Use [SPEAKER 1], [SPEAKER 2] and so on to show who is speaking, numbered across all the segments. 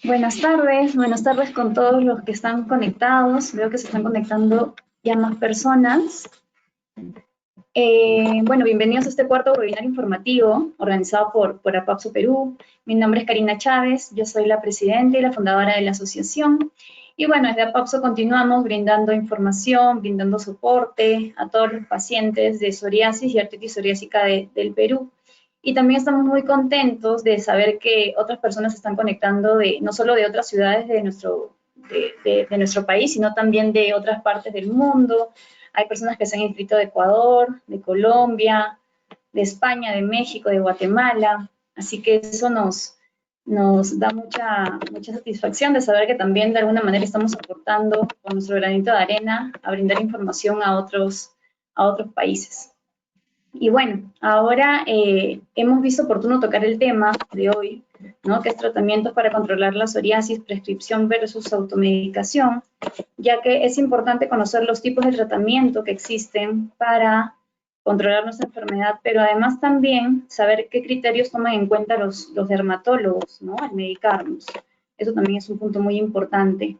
[SPEAKER 1] Buenas tardes con todos los que están conectados. Veo que se están conectando ya más personas. Bienvenidos a este cuarto webinar informativo organizado por APAPSO Perú. Mi nombre es Karina Chávez, yo soy la presidenta y la fundadora de la asociación. Y bueno, desde APAPSO continuamos brindando información, brindando soporte a todos los pacientes de psoriasis y artritis psoriásica del Perú. Y también estamos muy contentos de saber que otras personas se están conectando no solo de otras ciudades de nuestro país, sino también de otras partes del mundo. Hay personas que se han inscrito de Ecuador, de Colombia, de España, de México, de Guatemala. Así que eso nos da mucha satisfacción de saber que también de alguna manera estamos aportando con nuestro granito de arena a brindar información a otros países. Y bueno, ahora hemos visto oportuno tocar el tema de hoy, ¿no? Que es tratamientos para controlar la psoriasis, prescripción versus automedicación, ya que es importante conocer los tipos de tratamiento que existen para controlar nuestra enfermedad, pero además también saber qué criterios toman en cuenta los dermatólogos, ¿no? Al medicarnos. Eso también es un punto muy importante.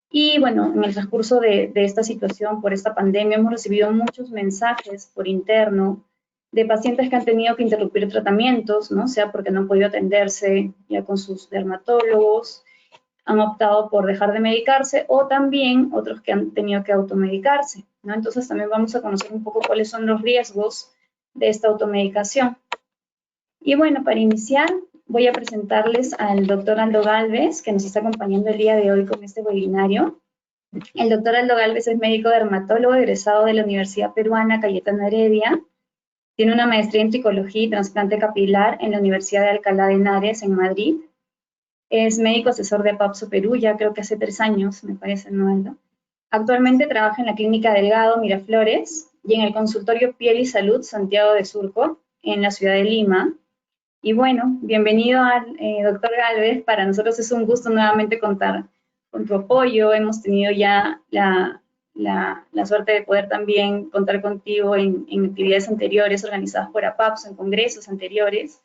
[SPEAKER 1] Y bueno, en el transcurso de esta situación, por esta pandemia, hemos recibido muchos mensajes por interno de pacientes que han tenido que interrumpir tratamientos, ¿no? Sea porque no han podido atenderse ya con sus dermatólogos, han optado por dejar de medicarse, o también otros que han tenido que automedicarse, ¿no? Entonces también vamos a conocer un poco cuáles son los riesgos de esta automedicación. Y bueno, para iniciar, voy a presentarles al doctor Aldo Galvez, que nos está acompañando el día de hoy con este webinario. El doctor Aldo Galvez es médico dermatólogo egresado de la Universidad Peruana Cayetano Heredia. Tiene una maestría en tricología y trasplante capilar en la Universidad de Alcalá de Henares, en Madrid. Es médico asesor de APAPSO Perú, ya creo que hace 3 años, me parece, ¿no, Aldo? Actualmente trabaja en la Clínica Delgado Miraflores y en el consultorio Piel y Salud Santiago de Surco, en la ciudad de Lima. Y bueno, bienvenido al doctor Galvez. Para nosotros es un gusto nuevamente contar con tu apoyo. Hemos tenido ya la suerte de poder también contar contigo en actividades anteriores organizadas por APAPSO, en congresos anteriores.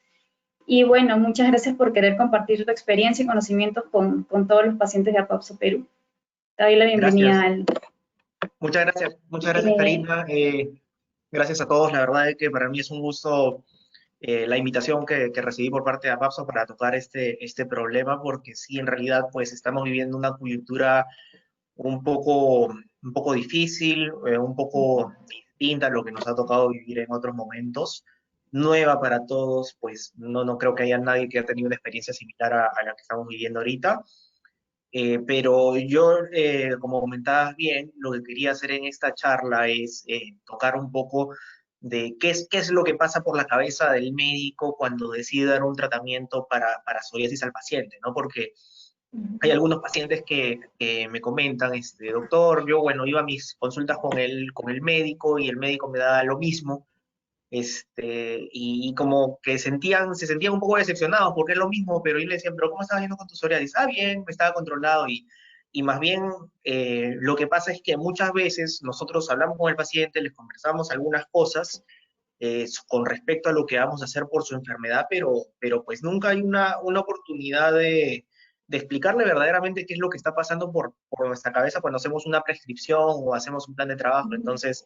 [SPEAKER 1] Y bueno, muchas gracias por querer compartir tu experiencia y conocimientos con todos los pacientes de APAPSO Perú. Te doy la bienvenida
[SPEAKER 2] Gracias.
[SPEAKER 1] al...
[SPEAKER 2] Muchas gracias Karina. Gracias a todos. La verdad es que para mí es un gusto la invitación que recibí por parte de APAPSO para tocar este problema, porque sí, en realidad, pues estamos viviendo una coyuntura un poco difícil, un poco distinta a lo que nos ha tocado vivir en otros momentos, nueva para todos, pues no creo que haya nadie que haya tenido una experiencia similar a la que estamos viviendo ahorita. Pero yo, como comentabas bien, lo que quería hacer en esta charla es tocar un poco de qué es lo que pasa por la cabeza del médico cuando decide dar un tratamiento para psoriasis al paciente, ¿no? Porque hay algunos pacientes que me comentan, doctor, yo, bueno, iba a mis consultas con el médico y el médico me da lo mismo, y como que se sentían un poco decepcionados porque es lo mismo, pero yo le decía, pero ¿cómo estás yendo con tu psoriasis? Ah, bien, me estaba controlado y más bien lo que pasa es que muchas veces nosotros hablamos con el paciente, les conversamos algunas cosas con respecto a lo que vamos a hacer por su enfermedad, pero pues nunca hay una oportunidad de explicarle verdaderamente qué es lo que está pasando por nuestra cabeza cuando hacemos una prescripción o hacemos un plan de trabajo. Entonces,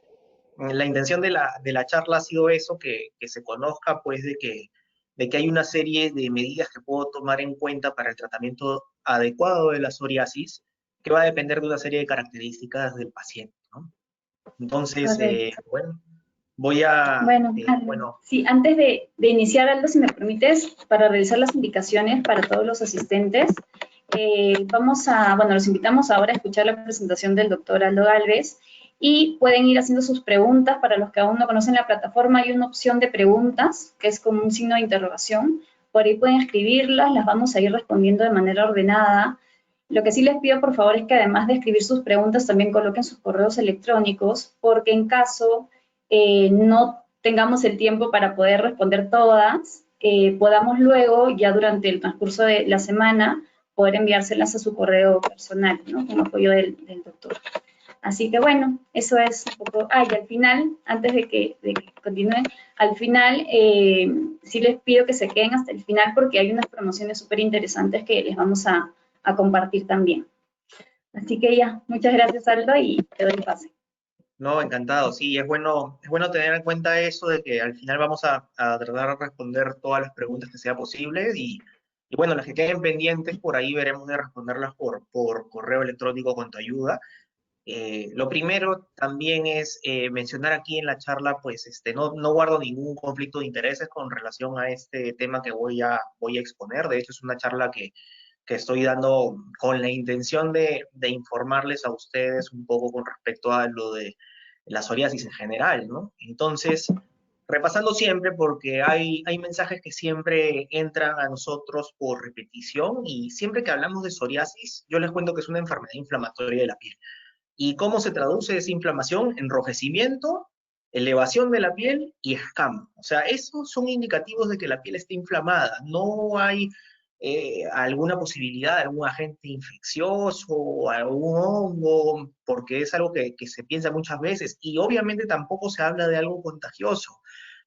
[SPEAKER 2] la intención de la charla ha sido eso, que se conozca pues de que hay una serie de medidas que puedo tomar en cuenta para el tratamiento adecuado de la psoriasis, que va a depender de una serie de características del paciente, ¿no? Entonces,
[SPEAKER 1] Correcto.
[SPEAKER 2] bueno, voy a,
[SPEAKER 1] Bueno, Aldo,
[SPEAKER 2] bueno,
[SPEAKER 1] sí, antes de iniciar, Aldo, si me permites, para revisar las indicaciones para todos los asistentes, los invitamos ahora a escuchar la presentación del doctor Aldo Galvez y pueden ir haciendo sus preguntas. Para los que aún no conocen la plataforma, hay una opción de preguntas, que es como un signo de interrogación. Por ahí pueden escribirlas, las vamos a ir respondiendo de manera ordenada. Lo que sí les pido, por favor, es que además de escribir sus preguntas, también coloquen sus correos electrónicos, porque en caso no tengamos el tiempo para poder responder todas, podamos luego, ya durante el transcurso de la semana, poder enviárselas a su correo personal, ¿no? Con apoyo del doctor. Así que bueno, eso es un poco... y al final, antes de que continúen, al final sí les pido que se queden hasta el final porque hay unas promociones súper interesantes que les vamos a a compartir también. Así que ya, muchas gracias Aldo y te doy el pase.
[SPEAKER 2] No, encantado, sí, es bueno tener en cuenta eso de que al final vamos a tratar de responder todas las preguntas que sea posible y bueno, las que queden pendientes por ahí veremos de responderlas por correo electrónico con tu ayuda. Lo primero también es mencionar aquí en la charla, pues no guardo ningún conflicto de intereses con relación a este tema que voy a exponer. De hecho, es una charla que estoy dando con la intención de informarles a ustedes un poco con respecto a lo de la psoriasis en general, ¿no? Entonces, repasando siempre, porque hay mensajes que siempre entran a nosotros por repetición y siempre que hablamos de psoriasis, yo les cuento que es una enfermedad inflamatoria de la piel. ¿Y cómo se traduce esa inflamación? Enrojecimiento, elevación de la piel y escama. O sea, esos son indicativos de que la piel está inflamada. No hay alguna posibilidad de algún agente infeccioso, algún hongo, porque es algo que se piensa muchas veces. Y obviamente tampoco se habla de algo contagioso.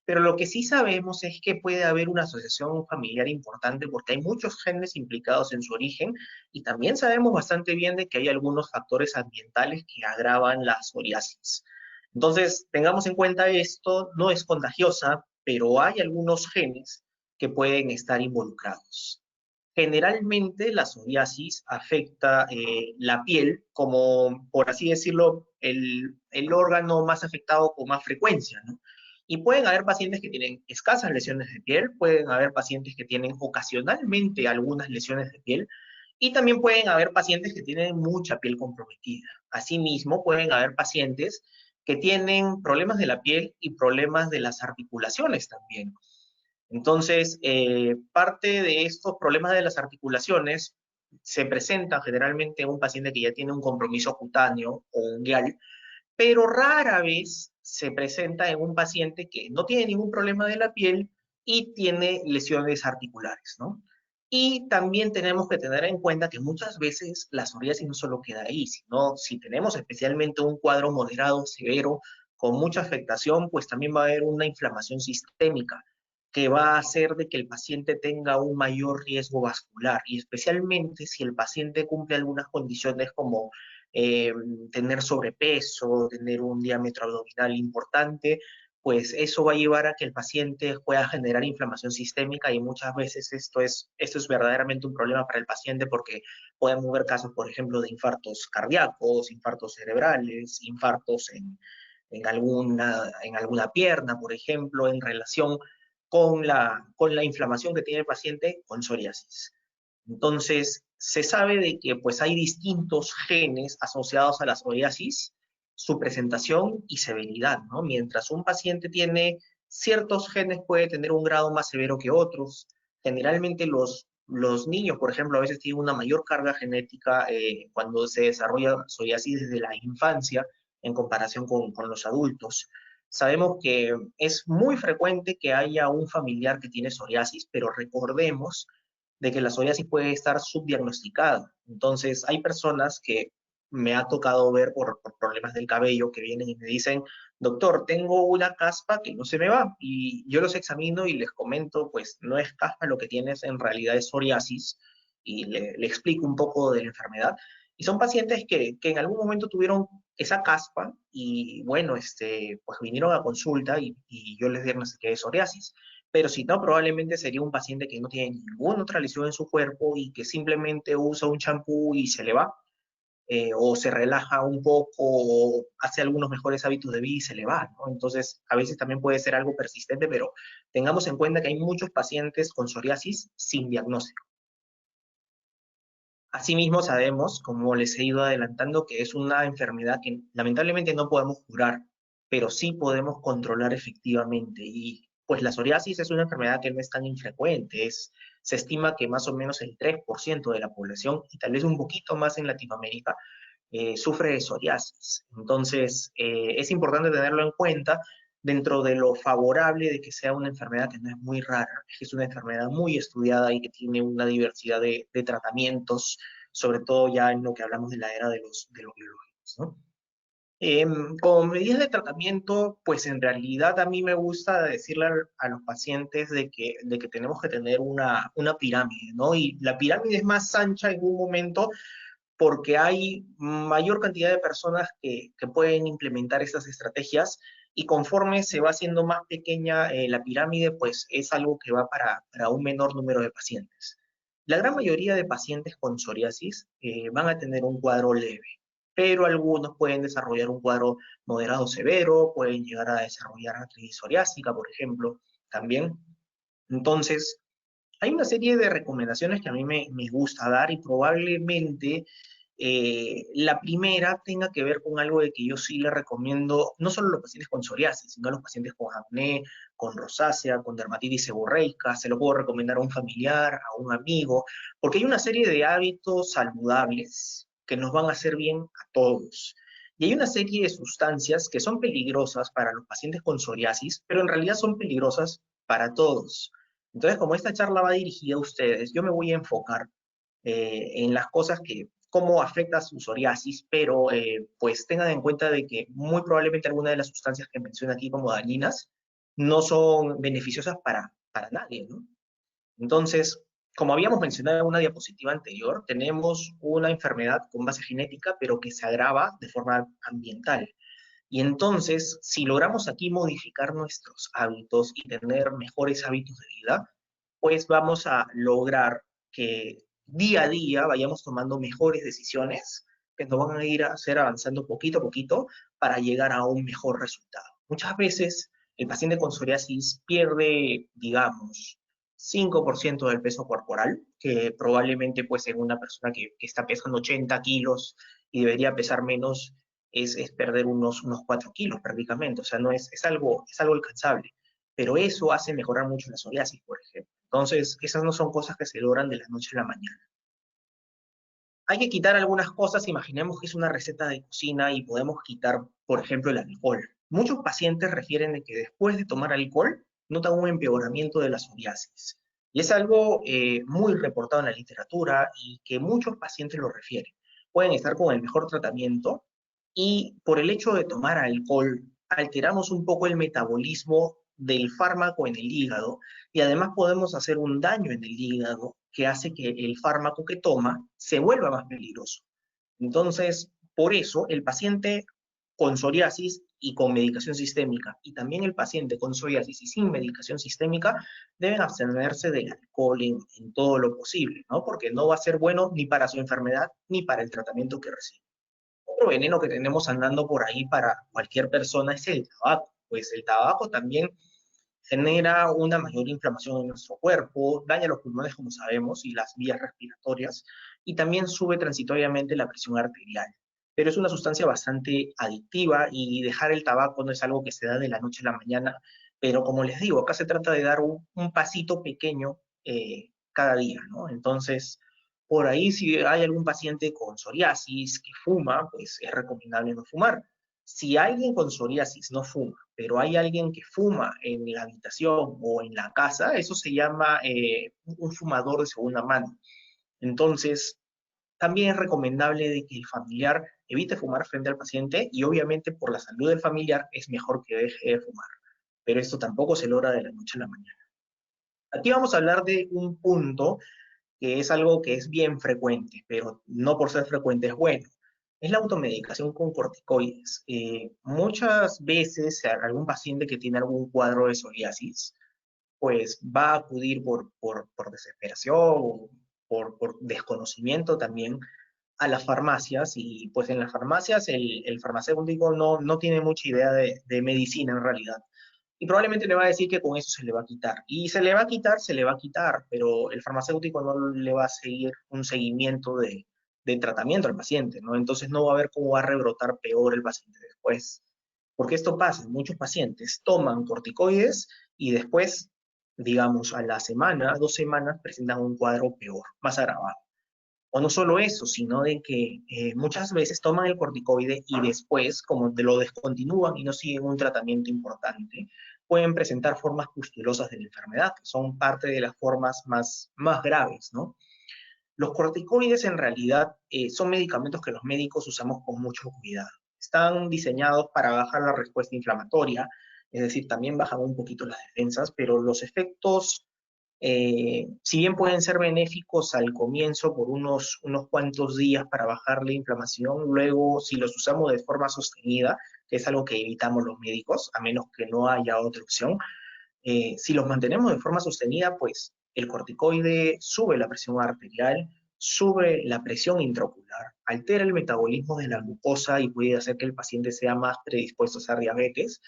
[SPEAKER 2] Pero lo que sí sabemos es que puede haber una asociación familiar importante porque hay muchos genes implicados en su origen y también sabemos bastante bien de que hay algunos factores ambientales que agravan la psoriasis. Entonces, tengamos en cuenta esto, no es contagiosa, pero hay algunos genes que pueden estar involucrados. Generalmente la psoriasis afecta la piel como, por así decirlo, el órgano más afectado con más frecuencia, ¿no? Y pueden haber pacientes que tienen escasas lesiones de piel, pueden haber pacientes que tienen ocasionalmente algunas lesiones de piel, y también pueden haber pacientes que tienen mucha piel comprometida. Asimismo, pueden haber pacientes que tienen problemas de la piel y problemas de las articulaciones también. Entonces, parte de estos problemas de las articulaciones se presentan generalmente en un paciente que ya tiene un compromiso cutáneo o unguial, pero rara vez se presenta en un paciente que no tiene ningún problema de la piel y tiene lesiones articulares, ¿no? Y también tenemos que tener en cuenta que muchas veces la psoriasis no solo queda ahí, sino si tenemos especialmente un cuadro moderado, severo, con mucha afectación, pues también va a haber una inflamación sistémica que va a hacer de que el paciente tenga un mayor riesgo vascular y especialmente si el paciente cumple algunas condiciones como eh, tener sobrepeso, tener un diámetro abdominal importante, pues eso va a llevar a que el paciente pueda generar inflamación sistémica y muchas veces esto es verdaderamente un problema para el paciente porque podemos ver casos, por ejemplo, de infartos cardíacos, infartos cerebrales, infartos en alguna pierna, por ejemplo, en relación con la inflamación que tiene el paciente con psoriasis. Entonces, se sabe de que pues hay distintos genes asociados a la psoriasis, su presentación y severidad, ¿no? Mientras un paciente tiene ciertos genes puede tener un grado más severo que otros. Generalmente los niños, por ejemplo, a veces tienen una mayor carga genética cuando se desarrolla psoriasis desde la infancia en comparación con los adultos. Sabemos que es muy frecuente que haya un familiar que tiene psoriasis, pero recordemos de que la psoriasis puede estar subdiagnosticada. Entonces, hay personas que me ha tocado ver por problemas del cabello que vienen y me dicen, doctor, tengo una caspa que no se me va. Y yo los examino y les comento, pues no es caspa, lo que tienes en realidad es psoriasis. Y le explico un poco de la enfermedad. Y son pacientes que en algún momento tuvieron esa caspa y bueno, pues vinieron a consulta y yo les diagnostiqué psoriasis. Pero si no, probablemente sería un paciente que no tiene ninguna otra lesión en su cuerpo y que simplemente usa un champú y se le va, o se relaja un poco, o hace algunos mejores hábitos de vida y se le va, ¿no? Entonces, a veces también puede ser algo persistente, pero tengamos en cuenta que hay muchos pacientes con psoriasis sin diagnóstico. Asimismo, sabemos, como les he ido adelantando, que es una enfermedad que lamentablemente no podemos curar, pero sí podemos controlar efectivamente. Y pues la psoriasis es una enfermedad que no es tan infrecuente, se estima que más o menos el 3% de la población, y tal vez un poquito más en Latinoamérica, sufre de psoriasis. Entonces, es importante tenerlo en cuenta dentro de lo favorable de que sea una enfermedad que no es muy rara, que es una enfermedad muy estudiada y que tiene una diversidad de tratamientos, sobre todo ya en lo que hablamos de la era de los biológicos, ¿no? Como medidas de tratamiento, pues en realidad a mí me gusta decirle a los pacientes de que tenemos que tener una pirámide, ¿no? Y la pirámide es más ancha en un momento porque hay mayor cantidad de personas que pueden implementar estas estrategias y conforme se va haciendo más pequeña la pirámide, pues es algo que va para un menor número de pacientes. La gran mayoría de pacientes con psoriasis van a tener un cuadro leve, pero algunos pueden desarrollar un cuadro moderado severo, pueden llegar a desarrollar artritis psoriásica, por ejemplo, también. Entonces, hay una serie de recomendaciones que a mí me gusta dar y probablemente la primera tenga que ver con algo de que yo sí le recomiendo, no solo a los pacientes con psoriasis, sino a los pacientes con acné, con rosácea, con dermatitis seborreica, se lo puedo recomendar a un familiar, a un amigo, porque hay una serie de hábitos saludables que nos van a hacer bien a todos. Y hay una serie de sustancias que son peligrosas para los pacientes con psoriasis, pero en realidad son peligrosas para todos. Entonces, como esta charla va dirigida a ustedes, yo me voy a enfocar en las cosas que, cómo afecta su psoriasis, pero pues tengan en cuenta de que muy probablemente algunas de las sustancias que menciono aquí como dañinas no son beneficiosas para nadie, ¿no? Entonces, como habíamos mencionado en una diapositiva anterior, tenemos una enfermedad con base genética, pero que se agrava de forma ambiental. Y entonces, si logramos aquí modificar nuestros hábitos y tener mejores hábitos de vida, pues vamos a lograr que día a día vayamos tomando mejores decisiones que nos van a ir a hacer avanzando poquito a poquito para llegar a un mejor resultado. Muchas veces el paciente con psoriasis pierde, digamos, 5% del peso corporal, que probablemente pues en una persona que está pesando 80 kilos y debería pesar menos, es perder unos 4 kilos prácticamente, o sea, no es algo alcanzable, pero eso hace mejorar mucho la psoriasis, por ejemplo. Entonces, esas no son cosas que se logran de la noche a la mañana. Hay que quitar algunas cosas, imaginemos que es una receta de cocina y podemos quitar, por ejemplo, el alcohol. Muchos pacientes refieren de que después de tomar alcohol notan un empeoramiento de la psoriasis. Y es algo muy reportado en la literatura y que muchos pacientes lo refieren. Pueden estar con el mejor tratamiento y por el hecho de tomar alcohol alteramos un poco el metabolismo del fármaco en el hígado y además podemos hacer un daño en el hígado que hace que el fármaco que toma se vuelva más peligroso. Entonces, por eso el paciente con psoriasis y con medicación sistémica y también el paciente con psoriasis y sin medicación sistémica deben abstenerse del alcohol en todo lo posible, ¿no? Porque no va a ser bueno ni para su enfermedad ni para el tratamiento que recibe. Otro veneno que tenemos andando por ahí para cualquier persona es el tabaco. Pues el tabaco también genera una mayor inflamación en nuestro cuerpo, daña los pulmones, como sabemos, y las vías respiratorias, y también sube transitoriamente la presión arterial. Pero es una sustancia bastante adictiva y dejar el tabaco no es algo que se da de la noche a la mañana, pero como les digo, acá se trata de dar un pasito pequeño cada día, ¿no? Entonces, por ahí si hay algún paciente con psoriasis que fuma, pues es recomendable no fumar. Si alguien con psoriasis no fuma, pero hay alguien que fuma en la habitación o en la casa, eso se llama un fumador de segunda mano. Entonces, también es recomendable de que el familiar evite fumar frente al paciente y obviamente por la salud del familiar es mejor que deje de fumar. Pero esto tampoco se logra de la noche a la mañana. Aquí vamos a hablar de un punto que es algo que es bien frecuente, pero no por ser frecuente es bueno. Es la automedicación con corticoides. Muchas veces algún paciente que tiene algún cuadro de psoriasis, pues va a acudir por desesperación o por desconocimiento también a las farmacias y pues en las farmacias el farmacéutico no tiene mucha idea de medicina en realidad. Y probablemente le va a decir que con eso se le va a quitar. Y se le va a quitar, se le va a quitar, pero el farmacéutico no le va a seguir un seguimiento de tratamiento al paciente, ¿no? Entonces no va a ver cómo va a rebrotar peor el paciente después. Porque esto pasa, muchos pacientes toman corticoides y después, digamos, a la semana, 2 semanas, presentan un cuadro peor, más agravado. O no solo eso, sino de que muchas veces toman el corticoide y después, como lo descontinúan y no siguen un tratamiento importante, pueden presentar formas pustulosas de la enfermedad, que son parte de las formas más graves, ¿no? Los corticoides en realidad son medicamentos que los médicos usamos con mucho cuidado. están diseñados para bajar la respuesta inflamatoria, es decir, también bajan un poquito las defensas, pero los efectos, si bien pueden ser benéficos al comienzo por unos cuantos días para bajar la inflamación, luego si los usamos de forma sostenida, que es algo que evitamos los médicos, a menos que no haya otra opción, si los mantenemos de forma sostenida, pues el corticoide sube la presión arterial, sube la presión intraocular, altera el metabolismo de la glucosa y puede hacer que el paciente sea más predispuesto a hacer diabetes,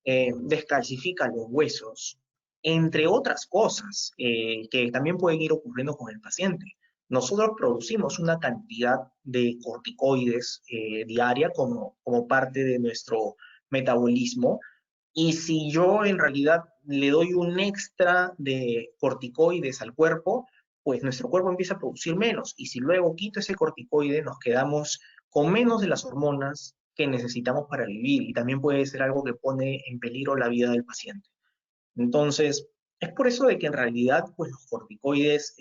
[SPEAKER 2] descalcifica los huesos, entre otras cosas que también pueden ir ocurriendo con el paciente. Nosotros producimos una cantidad de corticoides diaria como parte de nuestro metabolismo, y si yo en realidad le doy un extra de corticoides al cuerpo, pues nuestro cuerpo empieza a producir menos. Y si luego quito ese corticoide, nos quedamos con menos de las hormonas que necesitamos para vivir. Y también puede ser algo que pone en peligro la vida del paciente. Entonces, es por eso de que en realidad pues, los corticoides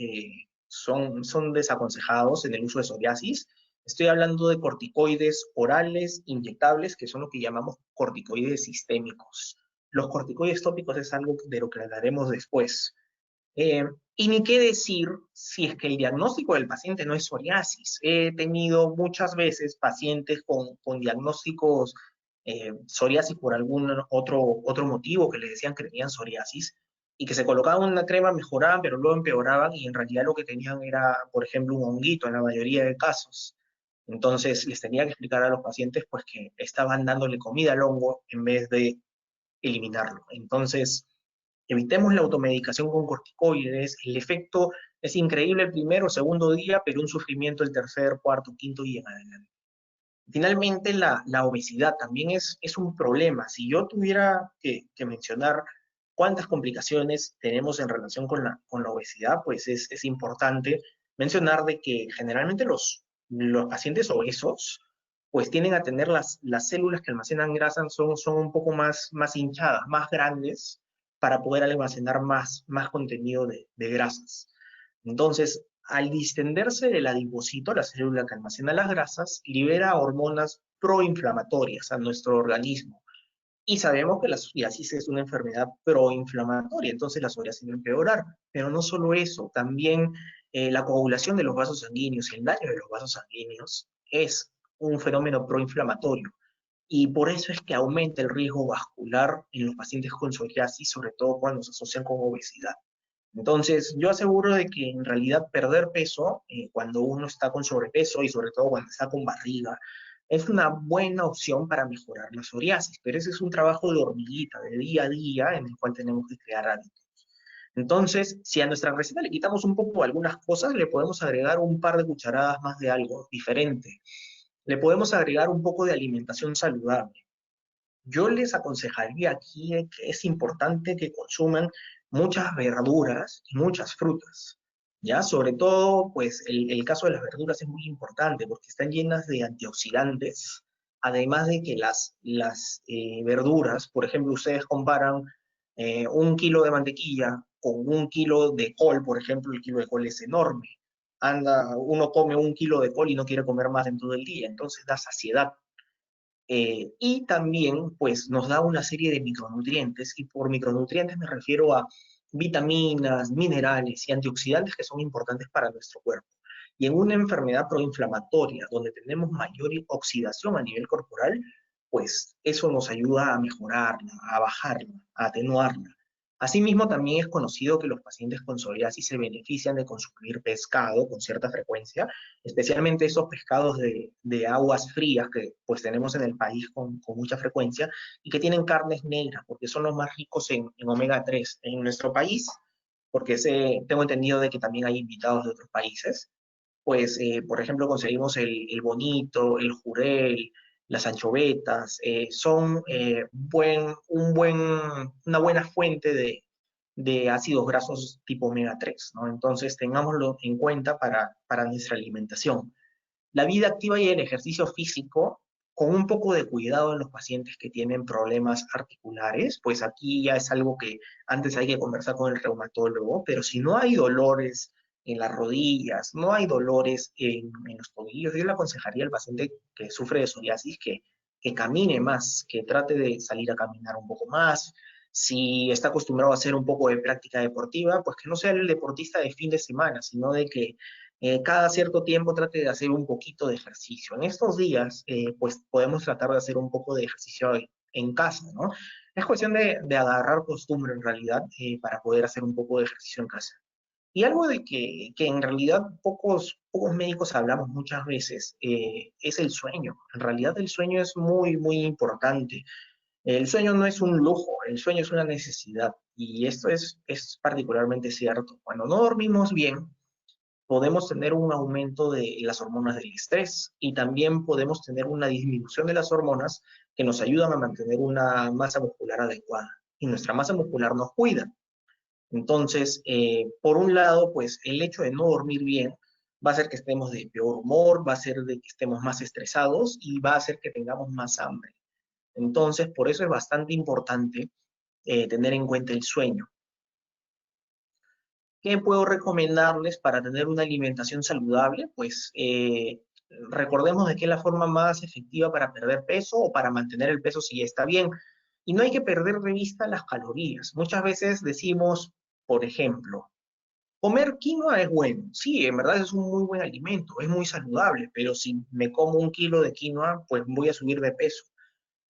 [SPEAKER 2] son desaconsejados en el uso de psoriasis. Estoy hablando de corticoides orales, inyectables, que son lo que llamamos corticoides sistémicos. Los corticoides tópicos es algo de lo que hablaremos después. Eh, y ni qué decir si es que el diagnóstico del paciente no es psoriasis. He tenido muchas veces pacientes con diagnósticos psoriasis por algún otro motivo que les decían que tenían psoriasis y que se colocaban una crema, mejoraban, pero luego empeoraban y en realidad lo que tenían era, por ejemplo, un honguito en la mayoría de casos. Entonces les tenía que explicar a los pacientes pues que estaban dándole comida al hongo en vez de eliminarlo. Entonces, evitemos la automedicación con corticoides. El efecto es increíble el primero o segundo día, pero un sufrimiento el tercer, cuarto, quinto y en adelante. Finalmente, la obesidad también es un problema. Si yo tuviera que mencionar cuántas complicaciones tenemos en relación con la obesidad, pues es importante mencionar de que generalmente los pacientes obesos pues tienden a tener las células que almacenan grasa son un poco más hinchadas, más grandes, para poder almacenar más contenido de grasas. Entonces, al distenderse el adipocito, la célula que almacena las grasas, libera hormonas proinflamatorias a nuestro organismo. Y sabemos que la psoriasis es una enfermedad proinflamatoria, entonces la psoriasis va a empeorar. Pero no solo eso, también la coagulación de los vasos sanguíneos y el daño de los vasos sanguíneos es un fenómeno proinflamatorio. Y por eso es que aumenta el riesgo vascular en los pacientes con psoriasis, sobre todo cuando se asocian con obesidad. Entonces, yo aseguro de que en realidad perder peso, cuando uno está con sobrepeso y sobre todo cuando está con barriga, es una buena opción para mejorar la psoriasis, pero ese es un trabajo de hormiguita, de día a día, en el cual tenemos que crear hábitos. Entonces, si a nuestra receta le quitamos un poco algunas cosas, le podemos agregar un par de cucharadas más de algo diferente. Le podemos agregar un poco de alimentación saludable. Yo les aconsejaría aquí que es importante que consuman muchas verduras y muchas frutas, ¿ya? Sobre todo, pues el caso de las verduras es muy importante porque están llenas de antioxidantes, además de que las verduras, por ejemplo, ustedes comparan 1 kilo de mantequilla con 1 kilo de col, por ejemplo, el kilo de col es enorme. Uno come 1 kilo de col y no quiere comer más en todo el día, entonces da saciedad. Y también pues nos da una serie de micronutrientes, y por micronutrientes me refiero a vitaminas, minerales y antioxidantes que son importantes para nuestro cuerpo. Y en una enfermedad proinflamatoria donde tenemos mayor oxidación a nivel corporal, pues eso nos ayuda a mejorarla, a bajarla, a atenuarla. Asimismo, también es conocido que los pacientes con psoriasis se benefician de consumir pescado con cierta frecuencia, especialmente esos pescados de aguas frías que pues tenemos en el país con mucha frecuencia y que tienen carnes negras porque son los más ricos en omega 3 en nuestro país, porque tengo entendido de que también hay invitados de otros países, pues por ejemplo conseguimos el bonito, el jurel, las anchovetas, son una buena fuente de ácidos grasos tipo omega 3, ¿no? Entonces tengámoslo en cuenta para nuestra alimentación. La vida activa y el ejercicio físico, con un poco de cuidado en los pacientes que tienen problemas articulares, pues aquí ya es algo que antes hay que conversar con el reumatólogo, pero si no hay dolores en las rodillas, no hay dolores en los tobillos, yo le aconsejaría al paciente que sufre de psoriasis que que camine más, que trate de salir a caminar un poco más. Si está acostumbrado a hacer un poco de práctica deportiva, pues que no sea el deportista de fin de semana, sino de que cada cierto tiempo trate de hacer un poquito de ejercicio. En estos días, pues podemos tratar de hacer un poco de ejercicio en casa, ¿no? Es cuestión de agarrar costumbre en realidad para poder hacer un poco de ejercicio en casa. Y algo de que en realidad pocos médicos hablamos muchas veces es el sueño. En realidad el sueño es muy, muy importante. El sueño no es un lujo, el sueño es una necesidad. Y esto es particularmente cierto. Cuando no dormimos bien, podemos tener un aumento de las hormonas del estrés y también podemos tener una disminución de las hormonas que nos ayudan a mantener una masa muscular adecuada. Y nuestra masa muscular nos cuida. Entonces, por un lado, pues el hecho de no dormir bien va a hacer que estemos de peor humor, va a hacer de que estemos más estresados y va a hacer que tengamos más hambre. Entonces, por eso es bastante importante tener en cuenta el sueño. ¿Qué puedo recomendarles para tener una alimentación saludable? Pues recordemos de que es la forma más efectiva para perder peso o para mantener el peso si está bien. Y no hay que perder de vista las calorías. Muchas veces decimos, por ejemplo, comer quinoa es bueno. Sí, en verdad es un muy buen alimento, es muy saludable, pero si me como un kilo de quinoa, pues voy a subir de peso.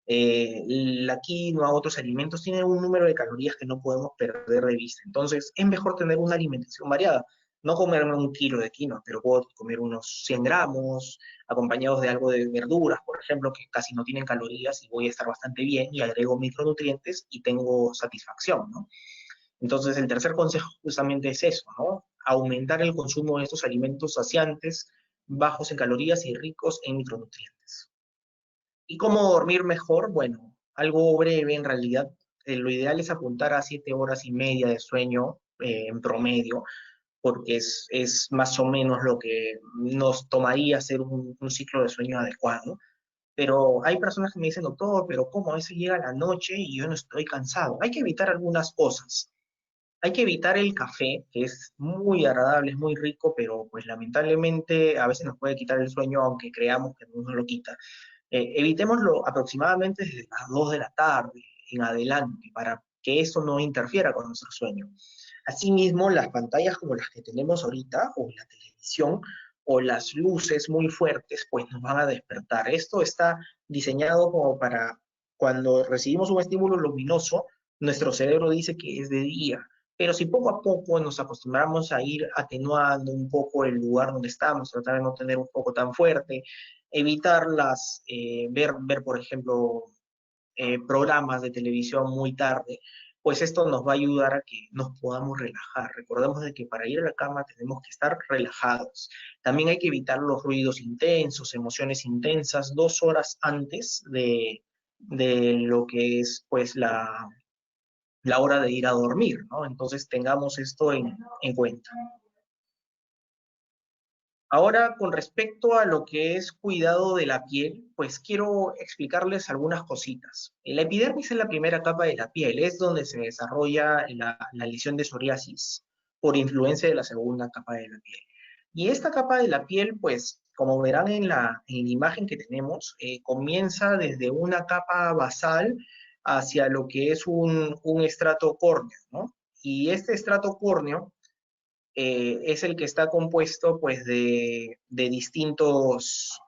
[SPEAKER 2] La quinoa, otros alimentos tienen un número de calorías que no podemos perder de vista. Entonces, es mejor tener una alimentación variada. No comerme un kilo de quinoa, pero puedo comer unos 100 gramos, acompañados de algo de verduras, por ejemplo, que casi no tienen calorías y voy a estar bastante bien y agrego micronutrientes y tengo satisfacción, ¿no? Entonces, el tercer consejo justamente es eso, ¿no? Aumentar el consumo de estos alimentos saciantes, bajos en calorías y ricos en micronutrientes. ¿Y cómo dormir mejor? Bueno, algo breve en realidad. Lo ideal es apuntar a 7 horas y media de sueño en promedio, porque es más o menos lo que nos tomaría hacer un ciclo de sueño adecuado. Pero hay personas que me dicen, doctor, pero ¿cómo? A veces llega la noche y yo no estoy cansado. Hay que evitar algunas cosas. Hay que evitar el café, que es muy agradable, es muy rico, pero pues lamentablemente a veces nos puede quitar el sueño, aunque creamos que no nos lo quita. Evitémoslo aproximadamente desde las 2 de la tarde en adelante para que eso no interfiera con nuestro sueño. Asimismo, las pantallas como las que tenemos ahorita, o la televisión, o las luces muy fuertes, pues nos van a despertar. Esto está diseñado como para cuando recibimos un estímulo luminoso, nuestro cerebro dice que es de día. Pero si poco a poco nos acostumbramos a ir atenuando un poco el lugar donde estamos, tratar de no tener un foco tan fuerte, evitar ver, por ejemplo, programas de televisión muy tarde, pues esto nos va a ayudar a que nos podamos relajar. Recordemos de que para ir a la cama tenemos que estar relajados. También hay que evitar los ruidos intensos, emociones intensas, 2 horas antes de lo que es pues la hora de ir a dormir, ¿no? Entonces tengamos esto en cuenta. Ahora, con respecto a lo que es cuidado de la piel, pues quiero explicarles algunas cositas. La epidermis es la primera capa de la piel, es donde se desarrolla la lesión de psoriasis por influencia de la segunda capa de la piel. Y esta capa de la piel, pues, como verán en la imagen que tenemos, comienza desde una capa basal hacia lo que es un estrato córneo, ¿no? Y este estrato córneo es el que está compuesto pues de distintos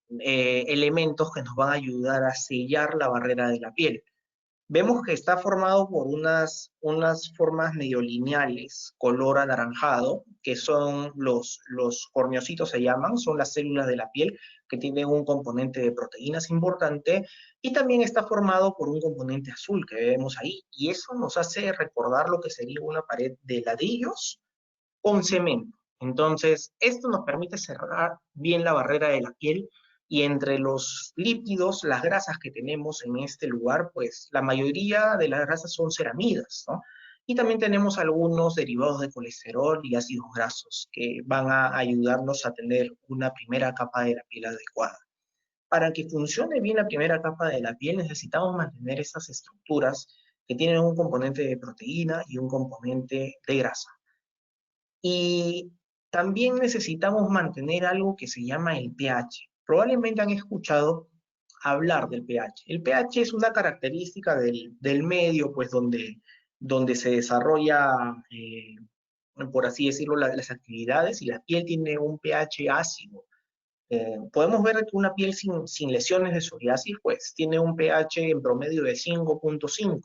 [SPEAKER 2] elementos que nos van a ayudar a sellar la barrera de la piel. Vemos que está formado por unas formas medio lineales, color anaranjado, que son los corneocitos se llaman, son las células de la piel que tienen un componente de proteínas importante y también está formado por un componente azul que vemos ahí. Y eso nos hace recordar lo que sería una pared de ladrillos con cemento. Entonces, esto nos permite cerrar bien la barrera de la piel y entre los lípidos, las grasas que tenemos en este lugar, pues la mayoría de las grasas son ceramidas, ¿no? Y también tenemos algunos derivados de colesterol y ácidos grasos que van a ayudarnos a tener una primera capa de la piel adecuada. Para que funcione bien la primera capa de la piel necesitamos mantener estas estructuras que tienen un componente de proteína y un componente de grasa. Y también necesitamos mantener algo que se llama el pH. Probablemente han escuchado hablar del pH. El pH es una característica del medio, pues, donde se desarrolla, por así decirlo, las actividades, y la piel tiene un pH ácido. Podemos ver que una piel sin lesiones de psoriasis, pues, tiene un pH en promedio de 5.5,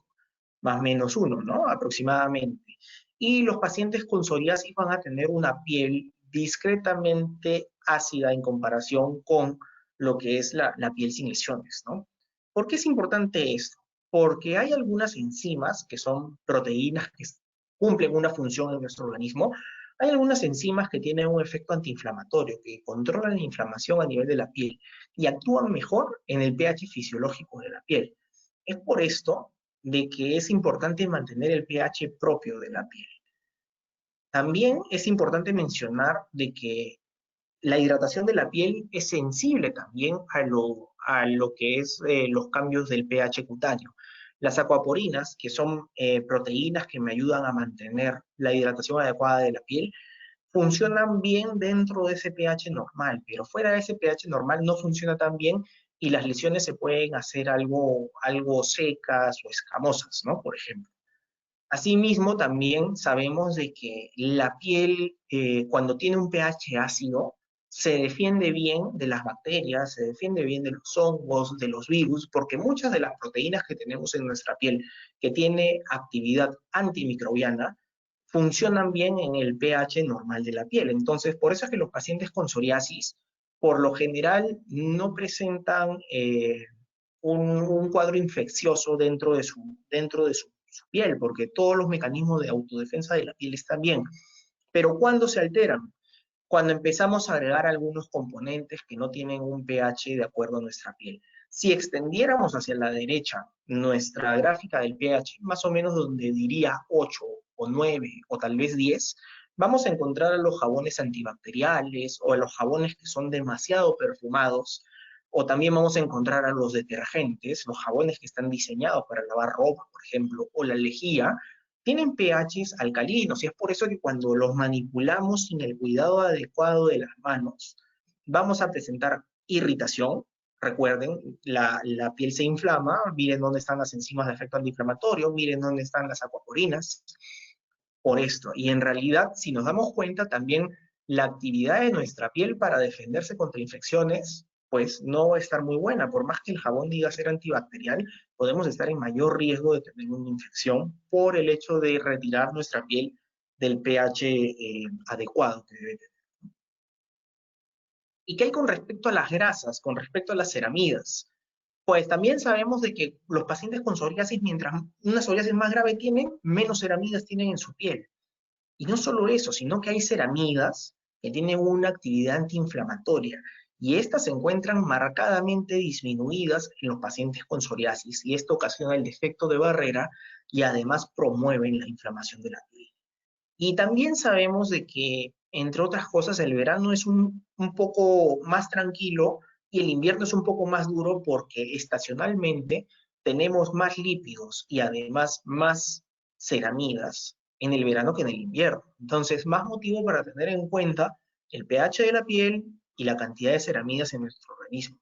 [SPEAKER 2] más menos 1, ¿no? Aproximadamente. Y los pacientes con psoriasis van a tener una piel discretamente ácida en comparación con lo que es la piel sin lesiones, ¿no? ¿Por qué es importante esto? Porque hay algunas enzimas que son proteínas que cumplen una función en nuestro organismo. Hay algunas enzimas que tienen un efecto antiinflamatorio, que controlan la inflamación a nivel de la piel y actúan mejor en el pH fisiológico de la piel. Es por esto de que es importante mantener el pH propio de la piel. También es importante mencionar de que la hidratación de la piel es sensible también a lo que es los cambios del pH cutáneo. Las acuaporinas, que son proteínas que me ayudan a mantener la hidratación adecuada de la piel, funcionan bien dentro de ese pH normal, pero fuera de ese pH normal no funciona tan bien y las lesiones se pueden hacer algo secas o escamosas, ¿no? Por ejemplo. Asimismo, también sabemos de que la piel, cuando tiene un pH ácido, se defiende bien de las bacterias, se defiende bien de los hongos, de los virus, porque muchas de las proteínas que tenemos en nuestra piel, que tiene actividad antimicrobiana, funcionan bien en el pH normal de la piel. Entonces, por eso es que los pacientes con psoriasis, por lo general, no presentan un cuadro infeccioso dentro de su piel, porque todos los mecanismos de autodefensa de la piel están bien. Pero ¿cuándo se alteran? Cuando empezamos a agregar algunos componentes que no tienen un pH de acuerdo a nuestra piel. Si extendiéramos hacia la derecha nuestra gráfica del pH, más o menos donde diría 8 o 9 o tal vez 10, vamos a encontrar a los jabones antibacteriales o a los jabones que son demasiado perfumados, o también vamos a encontrar a los detergentes, los jabones que están diseñados para lavar ropa, por ejemplo, o la lejía, tienen pHs alcalinos, y es por eso que cuando los manipulamos sin el cuidado adecuado de las manos, vamos a presentar irritación. Recuerden, la piel se inflama, miren dónde están las enzimas de efecto antiinflamatorio, miren dónde están las acuaporinas, por esto. Y en realidad, si nos damos cuenta, también la actividad de nuestra piel para defenderse contra infecciones, pues no va a estar muy buena. Por más que el jabón diga ser antibacterial, podemos estar en mayor riesgo de tener una infección por el hecho de retirar nuestra piel del pH adecuado que debe tener. ¿Y qué hay con respecto a las grasas, con respecto a las ceramidas? Pues también sabemos de que los pacientes con psoriasis, mientras una psoriasis más grave tienen, menos ceramidas tienen en su piel. Y no solo eso, sino que hay ceramidas que tienen una actividad antiinflamatoria y estas se encuentran marcadamente disminuidas en los pacientes con psoriasis y esto ocasiona el defecto de barrera y además promueven la inflamación de la piel. Y también sabemos de que, entre otras cosas, el verano es un poco más tranquilo y el invierno es un poco más duro porque estacionalmente tenemos más lípidos y además más ceramidas en el verano que en el invierno. Entonces, más motivo para tener en cuenta el pH de la piel y la cantidad de ceramidas en nuestro organismo.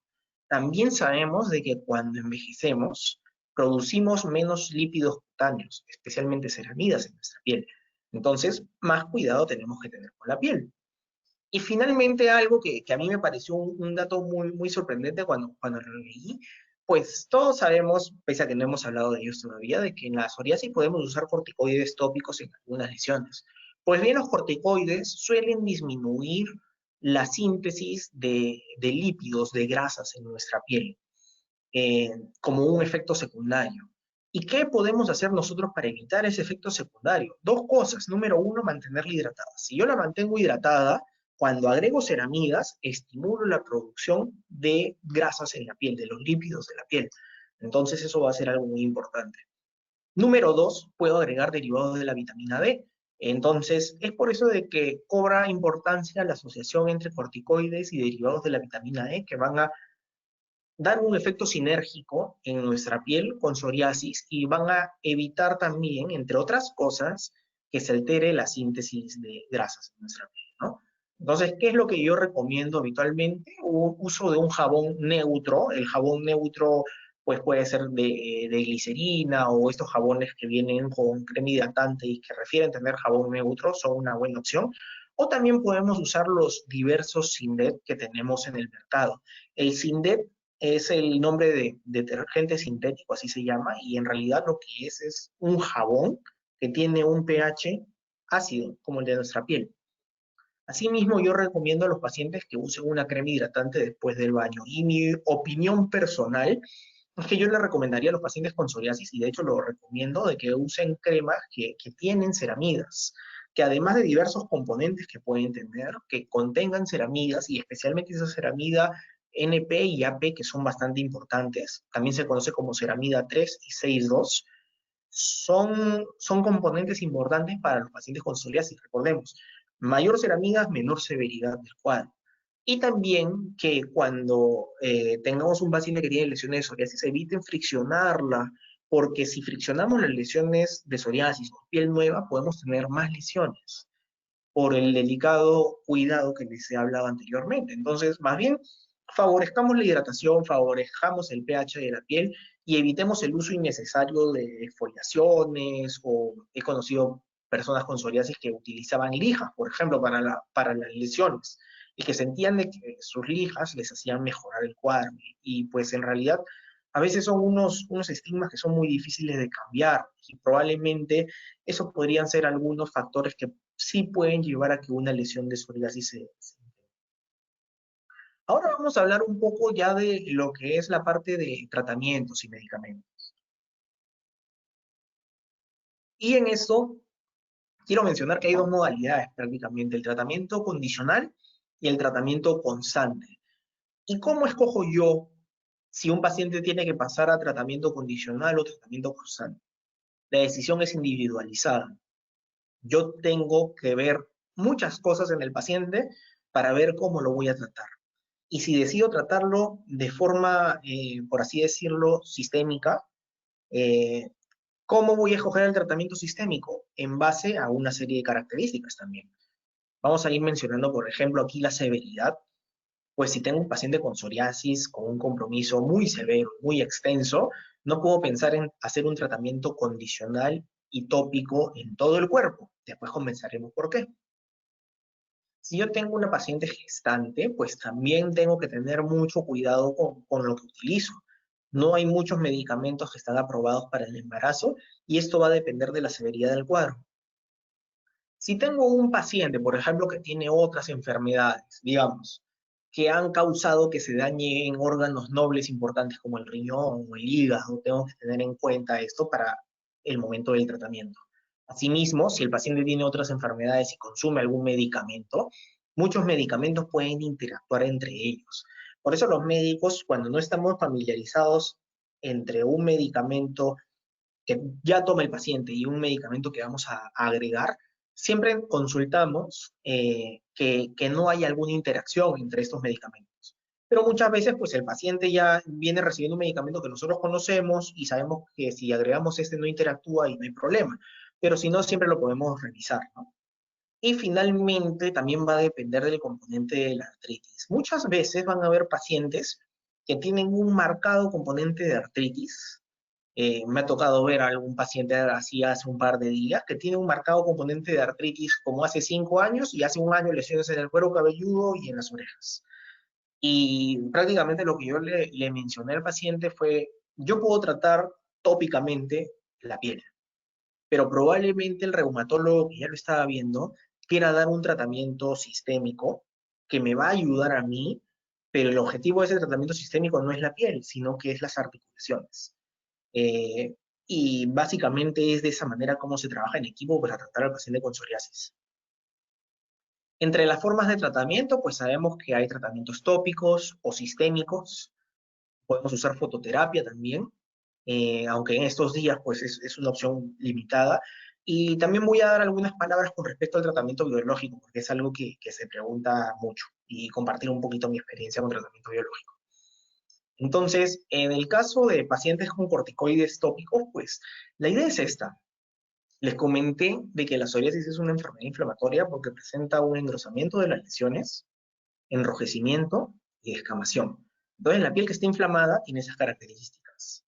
[SPEAKER 2] También sabemos de que cuando envejecemos, producimos menos lípidos cutáneos, especialmente ceramidas en nuestra piel. Entonces, más cuidado tenemos que tener con la piel. Y finalmente, algo que a mí me pareció un dato muy, muy sorprendente cuando lo leí, pues todos sabemos, pese a que no hemos hablado de ellos todavía, de que en la psoriasis podemos usar corticoides tópicos en algunas lesiones. Pues bien, los corticoides suelen disminuir la síntesis de lípidos, de grasas en nuestra piel como un efecto secundario. ¿Y qué podemos hacer nosotros para evitar ese efecto secundario? Dos cosas. Número uno, mantenerla hidratada. Si yo la mantengo hidratada, cuando agrego ceramidas, estimulo la producción de grasas en la piel, de los lípidos de la piel. Entonces eso va a ser algo muy importante. Número dos, puedo agregar derivados de la vitamina D. Entonces, es por eso de que cobra importancia la asociación entre corticoides y derivados de la vitamina D que van a dan un efecto sinérgico en nuestra piel con psoriasis y van a evitar también, entre otras cosas, que se altere la síntesis de grasas en nuestra piel, ¿no? Entonces, ¿qué es lo que yo recomiendo habitualmente? Uso de un jabón neutro. El jabón neutro pues puede ser de glicerina o estos jabones que vienen con crema hidratante y que refieren tener jabón neutro son una buena opción. O también podemos usar los diversos Sindet que tenemos en el mercado. El Sindet es el nombre de detergente sintético, así se llama, y en realidad lo que es un jabón que tiene un pH ácido, como el de nuestra piel. Asimismo, yo recomiendo a los pacientes que usen una crema hidratante después del baño. Y mi opinión personal es que yo le recomendaría a los pacientes con psoriasis, y de hecho lo recomiendo, de que usen cremas que tienen ceramidas, que además de diversos componentes que pueden tener, que contengan ceramidas, y especialmente esa ceramida NP y AP, que son bastante importantes, también se conoce como ceramida 3 y 6,2, son componentes importantes para los pacientes con psoriasis. Recordemos, mayor ceramidas, menor severidad del cuadro. Y también que cuando tengamos un paciente que tiene lesiones de psoriasis, eviten friccionarla, porque si friccionamos las lesiones de psoriasis o piel nueva, podemos tener más lesiones por el delicado cuidado que les he hablado anteriormente. Entonces, más bien, favorezcamos la hidratación, favorezcamos el pH de la piel y evitemos el uso innecesario de exfoliaciones, o he conocido personas con psoriasis que utilizaban lijas, por ejemplo, para las lesiones, y que sentían de que sus lijas les hacían mejorar el cuadro. Y pues en realidad a veces son unos estigmas que son muy difíciles de cambiar, y probablemente esos podrían ser algunos factores que sí pueden llevar a que una lesión de psoriasis se. Ahora vamos a hablar un poco ya de lo que es la parte de tratamientos y medicamentos. Y en esto quiero mencionar que hay dos modalidades prácticamente: el tratamiento condicional y el tratamiento constante. ¿Y cómo escojo yo si un paciente tiene que pasar a tratamiento condicional o tratamiento constante? La decisión es individualizada. Yo tengo que ver muchas cosas en el paciente para ver cómo lo voy a tratar. Y si decido tratarlo de forma, por así decirlo, sistémica, eh, ¿cómo voy a escoger el tratamiento sistémico? En base a una serie de características también. Vamos a ir mencionando, por ejemplo, aquí la severidad. Pues si tengo un paciente con psoriasis, con un compromiso muy severo, muy extenso, no puedo pensar en hacer un tratamiento condicional y tópico en todo el cuerpo. Después comenzaremos por qué. Si yo tengo una paciente gestante, pues también tengo que tener mucho cuidado con lo que utilizo. No hay muchos medicamentos que están aprobados para el embarazo, y esto va a depender de la severidad del cuadro. Si tengo un paciente, por ejemplo, que tiene otras enfermedades, digamos, que han causado que se dañen órganos nobles importantes como el riñón o el hígado, tengo que tener en cuenta esto para el momento del tratamiento. Asimismo, si el paciente tiene otras enfermedades y consume algún medicamento, muchos medicamentos pueden interactuar entre ellos. Por eso los médicos, cuando no estamos familiarizados entre un medicamento que ya toma el paciente y un medicamento que vamos a agregar, siempre consultamos que no haya alguna interacción entre estos medicamentos. Pero muchas veces, pues el paciente ya viene recibiendo un medicamento que nosotros conocemos y sabemos que si agregamos este no interactúa y no hay problema. Pero si no, siempre lo podemos revisar, ¿no? Y finalmente, también va a depender del componente de la artritis. Muchas veces van a haber pacientes que tienen un marcado componente de artritis. Me ha tocado ver a algún paciente así hace un par de días que tiene un marcado componente de artritis como hace 5 años, y hace un año lesiones en el cuero cabelludo y en las orejas. Y prácticamente lo que yo le mencioné al paciente fue: yo puedo tratar tópicamente la piel, pero probablemente el reumatólogo que ya lo estaba viendo quiera dar un tratamiento sistémico que me va a ayudar a mí, pero el objetivo de ese tratamiento sistémico no es la piel, sino que es las articulaciones. Eh, y básicamente es de esa manera como se trabaja en equipo para tratar al paciente con psoriasis. Entre las formas de tratamiento, pues sabemos que hay tratamientos tópicos o sistémicos. Podemos usar fototerapia también, aunque en estos días pues es una opción limitada. Y también voy a dar algunas palabras con respecto al tratamiento biológico, porque es algo que se pregunta mucho, y compartir un poquito mi experiencia con tratamiento biológico. Entonces, en el caso de pacientes con corticoides tópicos, pues la idea es esta. Les comenté de que la psoriasis es una enfermedad inflamatoria porque presenta un engrosamiento de las lesiones, enrojecimiento y descamación. Entonces, la piel que está inflamada tiene esas características.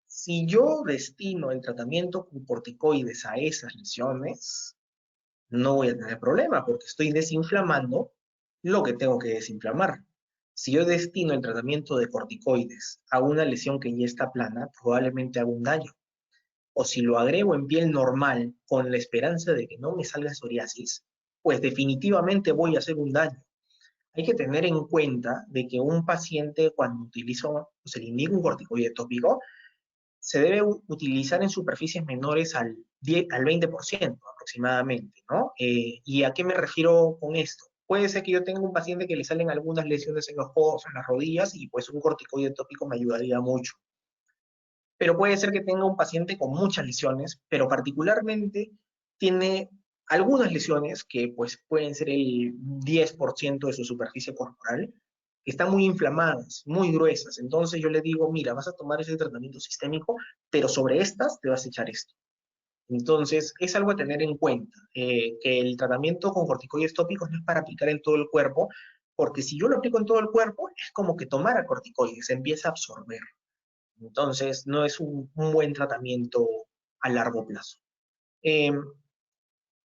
[SPEAKER 2] Si yo destino el tratamiento con corticoides a esas lesiones, no voy a tener problema porque estoy desinflamando lo que tengo que desinflamar. Si yo destino el tratamiento de corticoides a una lesión que ya está plana, probablemente haga un daño. O si lo agrego en piel normal con la esperanza de que no me salga psoriasis, pues definitivamente voy a hacer un daño. Hay que tener en cuenta de que un paciente cuando utiliza o se le indica un corticoide tópico, se debe utilizar en superficies menores al 10, al 20% aproximadamente, ¿no? ¿Y a qué me refiero con esto? Puede ser que yo tenga un paciente que le salen algunas lesiones en los codos, en las rodillas, y pues un corticoide tópico me ayudaría mucho. Pero puede ser que tenga un paciente con muchas lesiones, pero particularmente tiene algunas lesiones que pues pueden ser el 10% de su superficie corporal, que están muy inflamadas, muy gruesas. Entonces yo le digo, mira, vas a tomar ese tratamiento sistémico, pero sobre estas te vas a echar esto. Entonces, es algo a tener en cuenta, que el tratamiento con corticoides tópicos no es para aplicar en todo el cuerpo, porque si yo lo aplico en todo el cuerpo, es como que tomara corticoides, se empieza a absorber. Entonces, no es un buen tratamiento a largo plazo. Eh,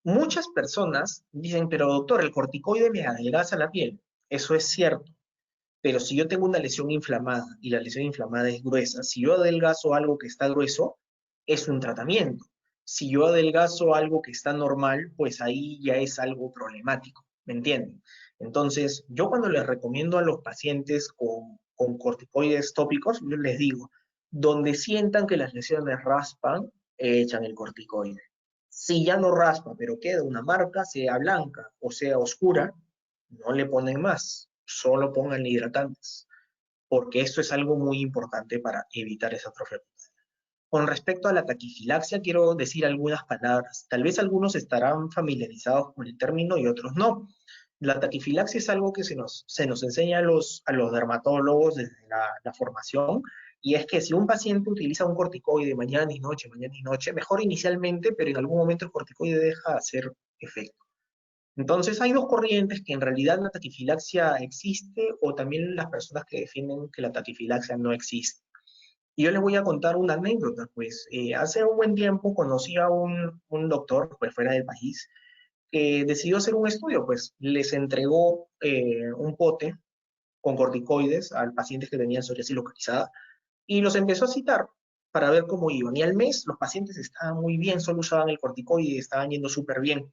[SPEAKER 2] Muchas personas dicen, pero doctor, el corticoide me adelgaza la piel. Eso es cierto, pero si yo tengo una lesión inflamada y la lesión inflamada es gruesa, si yo adelgazo algo que está grueso, es un tratamiento. Si yo adelgazo algo que está normal, pues ahí ya es algo problemático, ¿me entienden? Entonces, yo cuando les recomiendo a los pacientes con corticoides tópicos, yo les digo, donde sientan que las lesiones raspan, echan el corticoide. Si ya no raspa, pero queda una marca, sea blanca o sea oscura, no le ponen más, solo pongan hidratantes, porque esto es algo muy importante para evitar esa atrofia cutánea. Con respecto a la taquifilaxia, quiero decir algunas palabras. Tal vez algunos estarán familiarizados con el término y otros no. La taquifilaxia es algo que se nos enseña a los dermatólogos desde la formación, y es que si un paciente utiliza un corticoide mañana y noche, mejor inicialmente, pero en algún momento el corticoide deja de hacer efecto. Entonces, hay dos corrientes que en realidad la taquifilaxia existe o también las personas que defienden que la taquifilaxia no existe. Y yo les voy a contar una anécdota, pues hace un buen tiempo conocí a un doctor, pues fuera del país, que decidió hacer un estudio, pues les entregó un pote con corticoides a pacientes que tenían psoriasis localizada y los empezó a citar para ver cómo iban. Y al mes los pacientes estaban muy bien, solo usaban el corticoide y estaban yendo súper bien.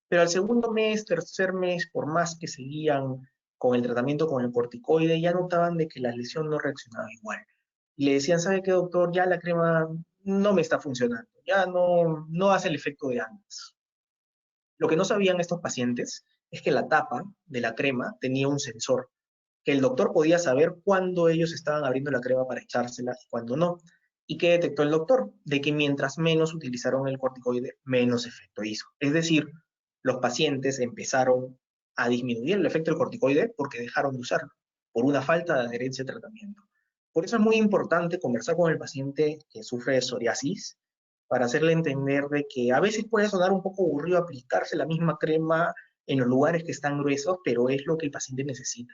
[SPEAKER 2] Pero al segundo mes, tercer mes, por más que seguían con el tratamiento con el corticoide, ya notaban de que la lesión no reaccionaba igual. Y le decían, ¿sabe qué, doctor? Ya la crema no me está funcionando, ya no hace el efecto de antes. Lo que no sabían estos pacientes es que la tapa de la crema tenía un sensor, que el doctor podía saber cuándo ellos estaban abriendo la crema para echársela y cuándo no. ¿Y qué detectó el doctor? De que mientras menos utilizaron el corticoide, menos efecto hizo. Es decir, los pacientes empezaron a disminuir el efecto del corticoide porque dejaron de usarlo, por una falta de adherencia al tratamiento. Por eso es muy importante conversar con el paciente que sufre de psoriasis para hacerle entender de que a veces puede sonar un poco aburrido aplicarse la misma crema en los lugares que están gruesos, pero es lo que el paciente necesita.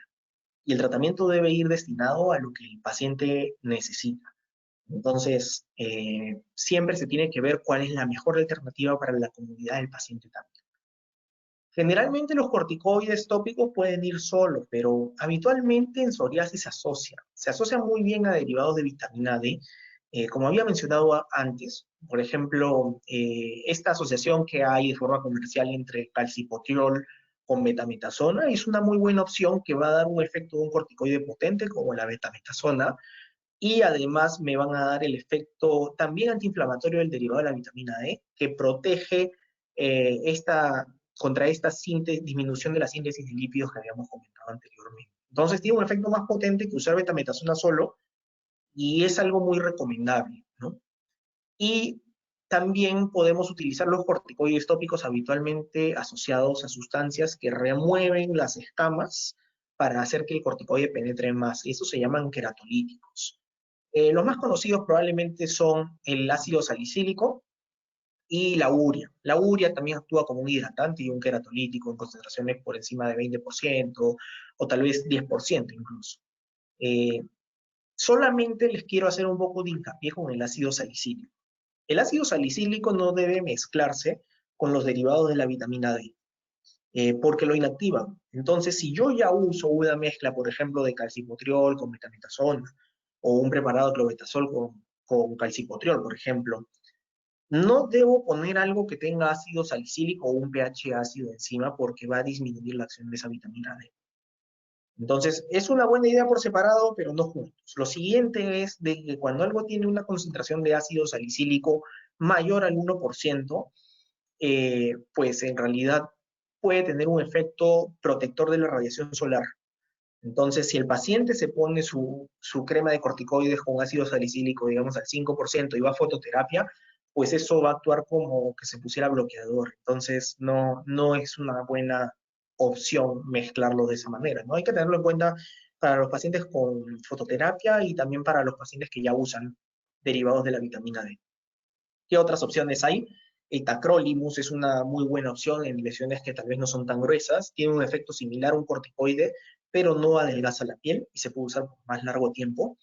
[SPEAKER 2] Y el tratamiento debe ir destinado a lo que el paciente necesita. Entonces, siempre se tiene que ver cuál es la mejor alternativa para la comunidad del paciente también. Generalmente los corticoides tópicos pueden ir solos, pero habitualmente en psoriasis se asocia muy bien a derivados de vitamina D. Como había mencionado antes, por ejemplo, esta asociación que hay de forma comercial entre calcipotriol con betametasona es una muy buena opción que va a dar un efecto de un corticoide potente como la betametasona, y además me van a dar el efecto también antiinflamatorio del derivado de la vitamina D, que protege contra esta disminución de la síntesis de lípidos que habíamos comentado anteriormente. Entonces tiene un efecto más potente que usar betametasona solo, y es algo muy recomendable, ¿no? Y también podemos utilizar los corticoides tópicos habitualmente asociados a sustancias que remueven las escamas para hacer que el corticoide penetre más. Estos se llaman queratolíticos. Los más conocidos probablemente son el ácido salicílico y la urea. La urea también actúa como un hidratante y un queratolítico en concentraciones por encima de 20% o tal vez 10% incluso. Eh, Solamente les quiero hacer un poco de hincapié con el ácido salicílico. El ácido salicílico no debe mezclarse con los derivados de la vitamina D, porque lo inactivan. Entonces, si yo ya uso una mezcla, por ejemplo, de calcipotriol con metametasona, o un preparado de clobetasol con calcipotriol, por ejemplo, no debo poner algo que tenga ácido salicílico o un pH ácido encima porque va a disminuir la acción de esa vitamina D. Entonces, es una buena idea por separado, pero no juntos. Lo siguiente es de que cuando algo tiene una concentración de ácido salicílico mayor al 1%, pues en realidad puede tener un efecto protector de la radiación solar. Entonces, si el paciente se pone su crema de corticoides con ácido salicílico, digamos, al 5% y va a fototerapia, pues eso va a actuar como que se pusiera bloqueador. Entonces, no es una buena opción mezclarlo de esa manera, ¿no? Hay que tenerlo en cuenta para los pacientes con fototerapia y también para los pacientes que ya usan derivados de la vitamina D. ¿Qué otras opciones hay? El tacrolimus es una muy buena opción en lesiones que tal vez no son tan gruesas. Tiene un efecto similar a un corticoide, pero no adelgaza la piel y se puede usar por más largo tiempo.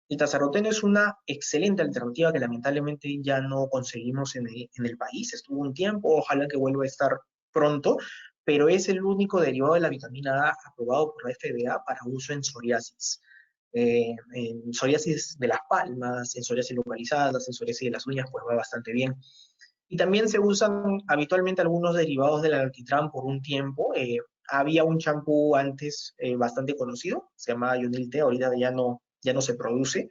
[SPEAKER 2] El tazaroteno es una excelente alternativa que lamentablemente ya no conseguimos en el país. Estuvo un tiempo, ojalá que vuelva a estar pronto, pero es el único derivado de la vitamina A aprobado por la FDA para uso en psoriasis. En psoriasis de las palmas, en psoriasis localizadas, en psoriasis de las uñas, pues va bastante bien. Y también se usan habitualmente algunos derivados del alquitrán por un tiempo. Había un champú antes bastante conocido, se llamaba Yunil-T, ahorita ya no se produce,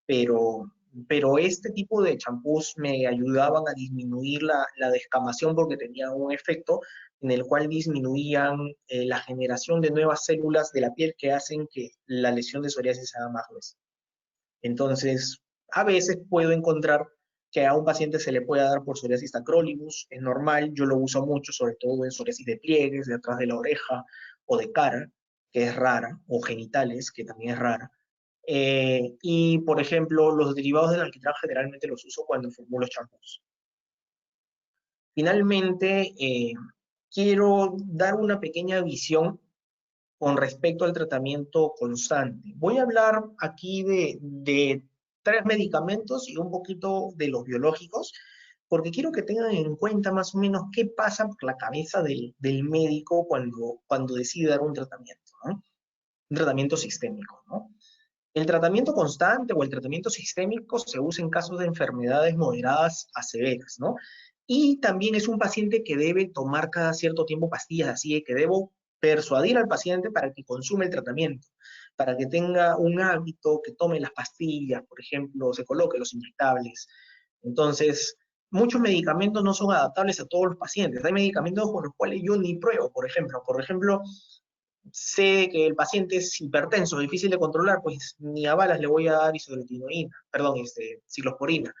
[SPEAKER 2] pero, pero este tipo de champús me ayudaban a disminuir la descamación porque tenían un efecto en el cual disminuían la generación de nuevas células de la piel que hacen que la lesión de psoriasis sea más gruesa. Entonces, a veces puedo encontrar que a un paciente se le pueda dar por psoriasis acrolimus, es normal, yo lo uso mucho, sobre todo en psoriasis de pliegues, de atrás de la oreja o de cara, que es rara, o genitales, que también es rara. Y, por ejemplo, los derivados del alquitrán generalmente los uso cuando formulo champús. Finalmente, quiero dar una pequeña visión con respecto al tratamiento constante. Voy a hablar aquí de tres medicamentos y un poquito de los biológicos, porque quiero que tengan en cuenta más o menos qué pasa por la cabeza del médico cuando decide dar un tratamiento, ¿no? Un tratamiento sistémico, ¿no? El tratamiento constante o el tratamiento sistémico se usa en casos de enfermedades moderadas a severas, ¿no? Y también es un paciente que debe tomar cada cierto tiempo pastillas, así que debo persuadir al paciente para que consume el tratamiento, para que tenga un hábito, que tome las pastillas, por ejemplo, se coloque los inyectables. Entonces, muchos medicamentos no son adaptables a todos los pacientes. Hay medicamentos con los cuales yo ni pruebo, por ejemplo, sé que el paciente es hipertenso, difícil de controlar, pues ni a balas le voy a dar isotretinoína, perdón, ciclosporina.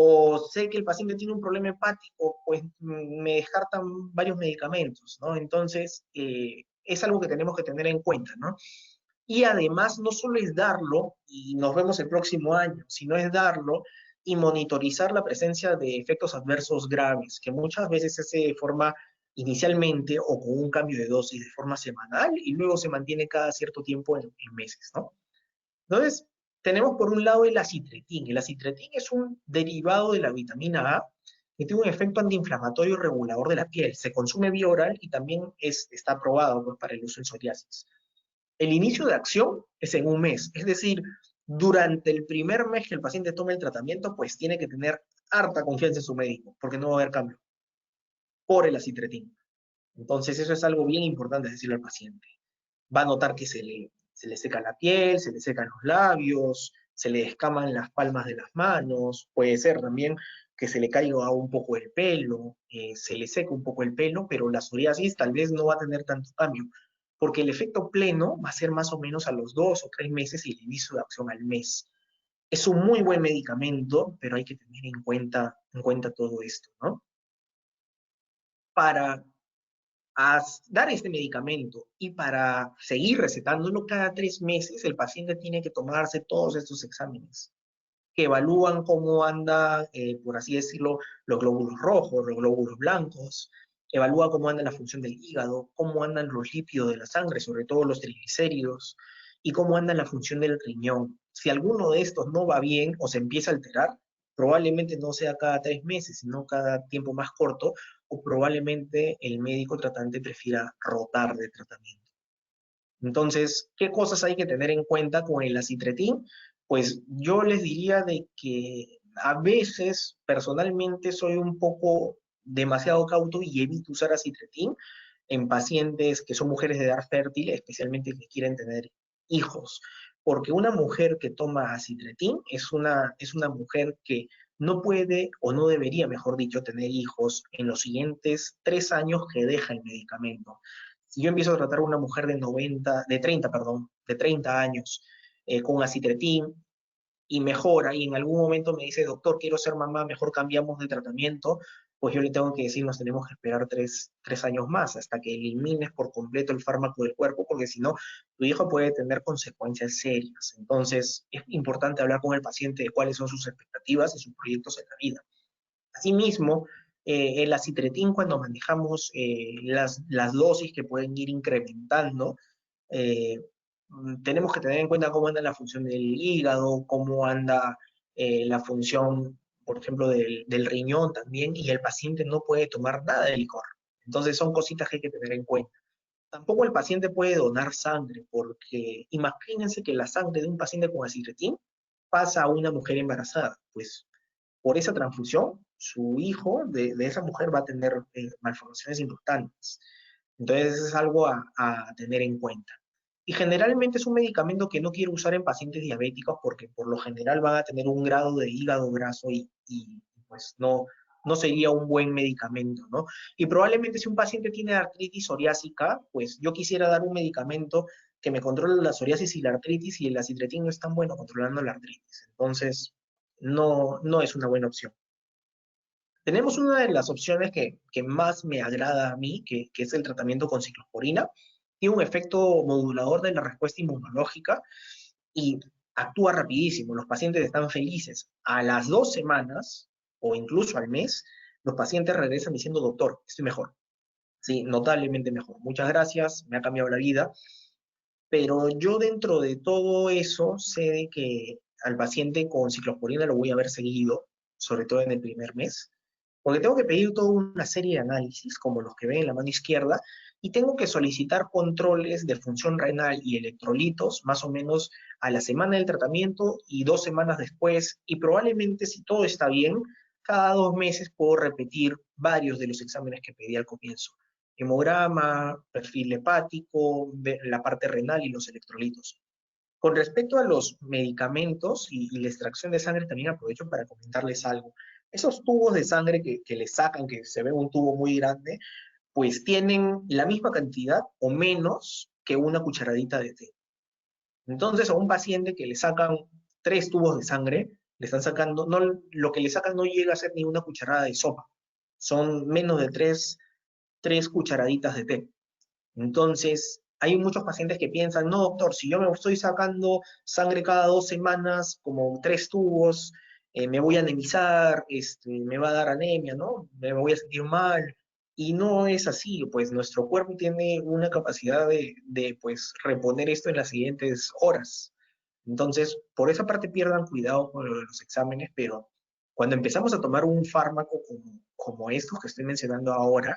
[SPEAKER 2] O sé que el paciente tiene un problema hepático, pues me descartan varios medicamentos, ¿no? Entonces, es algo que tenemos que tener en cuenta, ¿no? Y además, no solo es darlo y nos vemos el próximo año, sino es darlo y monitorizar la presencia de efectos adversos graves, que muchas veces se hace de forma inicialmente o con un cambio de dosis de forma semanal y luego se mantiene cada cierto tiempo en meses, ¿no? Entonces, tenemos por un lado el acitretín. El acitretín es un derivado de la vitamina A que tiene un efecto antiinflamatorio regulador de la piel. Se consume vía oral y también está aprobado pues, para el uso en psoriasis. El inicio de acción es en un mes, es decir, durante el primer mes que el paciente tome el tratamiento, pues tiene que tener harta confianza en su médico, porque no va a haber cambio por el acitretín. Entonces, eso es algo bien importante decirle al paciente. Va a notar que se le seca la piel, se le secan los labios, se le escaman las palmas de las manos, puede ser también que se le caiga un poco el pelo, se le seca un poco el pelo, pero la psoriasis tal vez no va a tener tanto cambio, porque el efecto pleno va a ser más o menos a los 2 o 3 meses y el inicio de acción al mes. Es un muy buen medicamento, pero hay que tener en cuenta todo esto, ¿no? Para dar este medicamento y para seguir recetándolo cada 3 meses, el paciente tiene que tomarse todos estos exámenes que evalúan cómo andan, por así decirlo, los glóbulos rojos, los glóbulos blancos, evalúa cómo anda la función del hígado, cómo andan los lípidos de la sangre, sobre todo los triglicéridos, y cómo anda la función del riñón. Si alguno de estos no va bien o se empieza a alterar, probablemente no sea cada 3 meses, sino cada tiempo más corto, o probablemente el médico tratante prefiera rotar de tratamiento. Entonces, ¿qué cosas hay que tener en cuenta con el acitretín? Pues yo les diría de que a veces personalmente soy un poco demasiado cauto y evito usar acitretín en pacientes que son mujeres de edad fértil, especialmente que quieren tener hijos, porque una mujer que toma acitretín es una mujer que no puede o no debería, mejor dicho, tener hijos en los siguientes 3 años que deja el medicamento. Si yo empiezo a tratar a una mujer de 30, perdón, de 30 años con acitretín y mejora y en algún momento me dice, doctor, quiero ser mamá, mejor cambiamos de tratamiento, pues yo le tengo que decir, nos tenemos que esperar tres años más hasta que elimines por completo el fármaco del cuerpo, porque si no, tu hijo puede tener consecuencias serias. Entonces, es importante hablar con el paciente de cuáles son sus expectativas y sus proyectos en la vida. Asimismo, el acitretín, cuando manejamos las dosis que pueden ir incrementando, eh, tenemos que tener en cuenta cómo anda la función del hígado, cómo anda la función, por ejemplo, del riñón también, y el paciente no puede tomar nada de licor. Entonces son cositas que hay que tener en cuenta. Tampoco el paciente puede donar sangre, porque imagínense que la sangre de un paciente con acitretín pasa a una mujer embarazada. Pues por esa transfusión, su hijo de esa mujer va a tener malformaciones importantes. Entonces es algo a tener en cuenta. Y generalmente es un medicamento que no quiero usar en pacientes diabéticos porque por lo general van a tener un grado de hígado graso y pues no sería un buen medicamento, ¿no? Y probablemente si un paciente tiene artritis psoriásica, pues yo quisiera dar un medicamento que me controle la psoriasis y la artritis y el acitretín no es tan bueno controlando la artritis. Entonces, no es una buena opción. Tenemos una de las opciones que más me agrada a mí, que es el tratamiento con ciclosporina. Tiene un efecto modulador de la respuesta inmunológica y actúa rapidísimo. Los pacientes están felices. A las 2 semanas o incluso al mes, los pacientes regresan diciendo, doctor, estoy mejor. Sí, notablemente mejor. Muchas gracias, me ha cambiado la vida. Pero yo dentro de todo eso sé de que al paciente con ciclosporina lo voy a ver seguido, sobre todo en el primer mes, porque tengo que pedir toda una serie de análisis, como los que ven en la mano izquierda, y tengo que solicitar controles de función renal y electrolitos más o menos a la semana del tratamiento y 2 semanas después, y probablemente si todo está bien, cada 2 meses puedo repetir varios de los exámenes que pedí al comienzo. Hemograma, perfil hepático, la parte renal y los electrolitos. Con respecto a los medicamentos y la extracción de sangre, también aprovecho para comentarles algo. Esos tubos de sangre que les sacan, que se ve un tubo muy grande, pues tienen la misma cantidad o menos que una cucharadita de té. Entonces, a un paciente que le sacan 3 tubos de sangre, le están sacando, no, lo que le sacan no llega a ser ni una cucharada de sopa. Son menos de tres cucharaditas de té. Entonces, hay muchos pacientes que piensan, no, doctor, si yo me estoy sacando sangre cada 2 semanas, como 3 tubos, me voy a anemizar, me va a dar anemia, ¿no? Me voy a sentir mal. Y no es así, pues nuestro cuerpo tiene una capacidad de pues, reponer esto en las siguientes horas. Entonces, por esa parte pierdan cuidado con los exámenes, pero cuando empezamos a tomar un fármaco como estos que estoy mencionando ahora,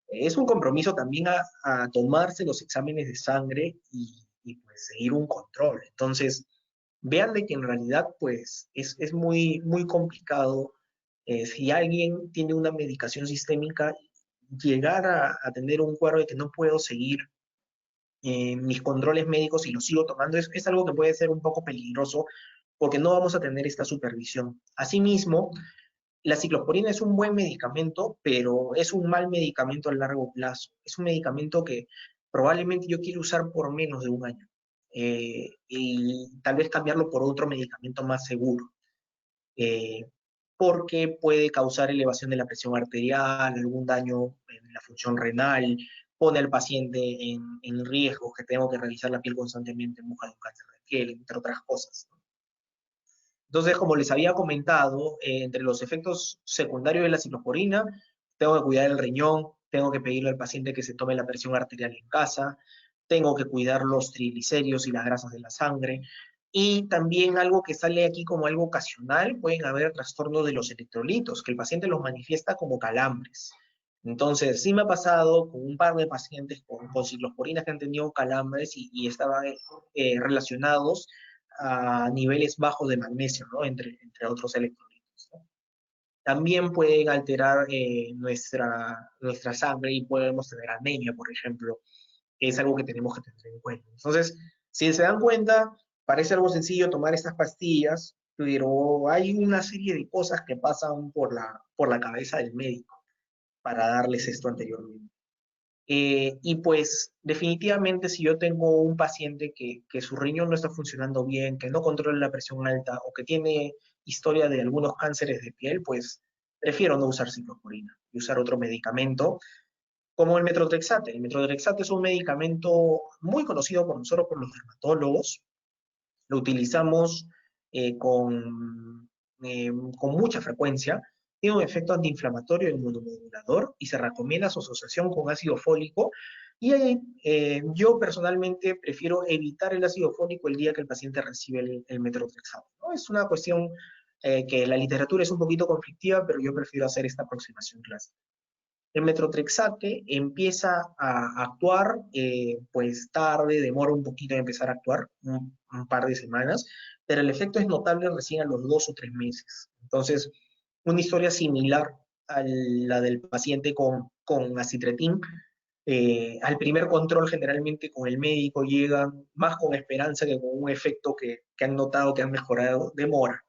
[SPEAKER 2] es un compromiso también a tomarse los exámenes de sangre y, pues seguir un control. Entonces, vean de que en realidad pues es muy, muy complicado si alguien tiene una medicación sistémica, llegar a tener un cuadro de que no puedo seguir mis controles médicos y los sigo tomando, es algo que puede ser un poco peligroso porque no vamos a tener esta supervisión. Asimismo, la ciclosporina es un buen medicamento, pero es un mal medicamento a largo plazo. Es un medicamento que probablemente yo quiero usar por menos de un año y tal vez cambiarlo por otro medicamento más seguro, eh, porque puede causar elevación de la presión arterial, algún daño en la función renal, pone al paciente en riesgo, que tengo que revisar la piel constantemente en busca de un cáncer de piel, entre otras cosas, ¿no? Entonces, como les había comentado, entre los efectos secundarios de la ciclosporina, tengo que cuidar el riñón, tengo que pedirle al paciente que se tome la presión arterial en casa, tengo que cuidar los triglicéridos y las grasas de la sangre, y también algo que sale aquí como algo ocasional, pueden haber trastornos de los electrolitos, que el paciente los manifiesta como calambres. Entonces, sí me ha pasado con un par de pacientes con ciclosporinas que han tenido calambres y estaban relacionados a niveles bajos de magnesio, ¿no? Entre otros electrolitos, ¿no? También pueden alterar nuestra sangre y podemos tener anemia, por ejemplo, que es algo que tenemos que tener en cuenta. Entonces, si se dan cuenta, parece algo sencillo tomar estas pastillas, pero hay una serie de cosas que pasan por la cabeza del médico para darles esto anteriormente. Y pues definitivamente si yo tengo un paciente que su riñón no está funcionando bien, que no controla la presión alta o que tiene historia de algunos cánceres de piel, pues prefiero no usar ciclosporina y usar otro medicamento como el metrotrexate. El metrotrexate es un medicamento muy conocido por nosotros, por los dermatólogos. Lo utilizamos eh, con, con mucha frecuencia. Tiene un efecto antiinflamatorio y inmunomodulador y se recomienda su asociación con ácido fólico. Y yo personalmente prefiero evitar el ácido fólico el día que el paciente recibe el metrotrexate, ¿no? Es una cuestión que la literatura es un poquito conflictiva, pero yo prefiero hacer esta aproximación clásica. El metrotrexate empieza a actuar, pues tarde, demora un poquito en empezar a actuar, un par de semanas, pero el efecto es notable recién a los 2 o 3 meses. Entonces, una historia similar a la del paciente con acitretin, al primer control generalmente con el médico llegan más con esperanza que con un efecto que han notado que han mejorado, demora,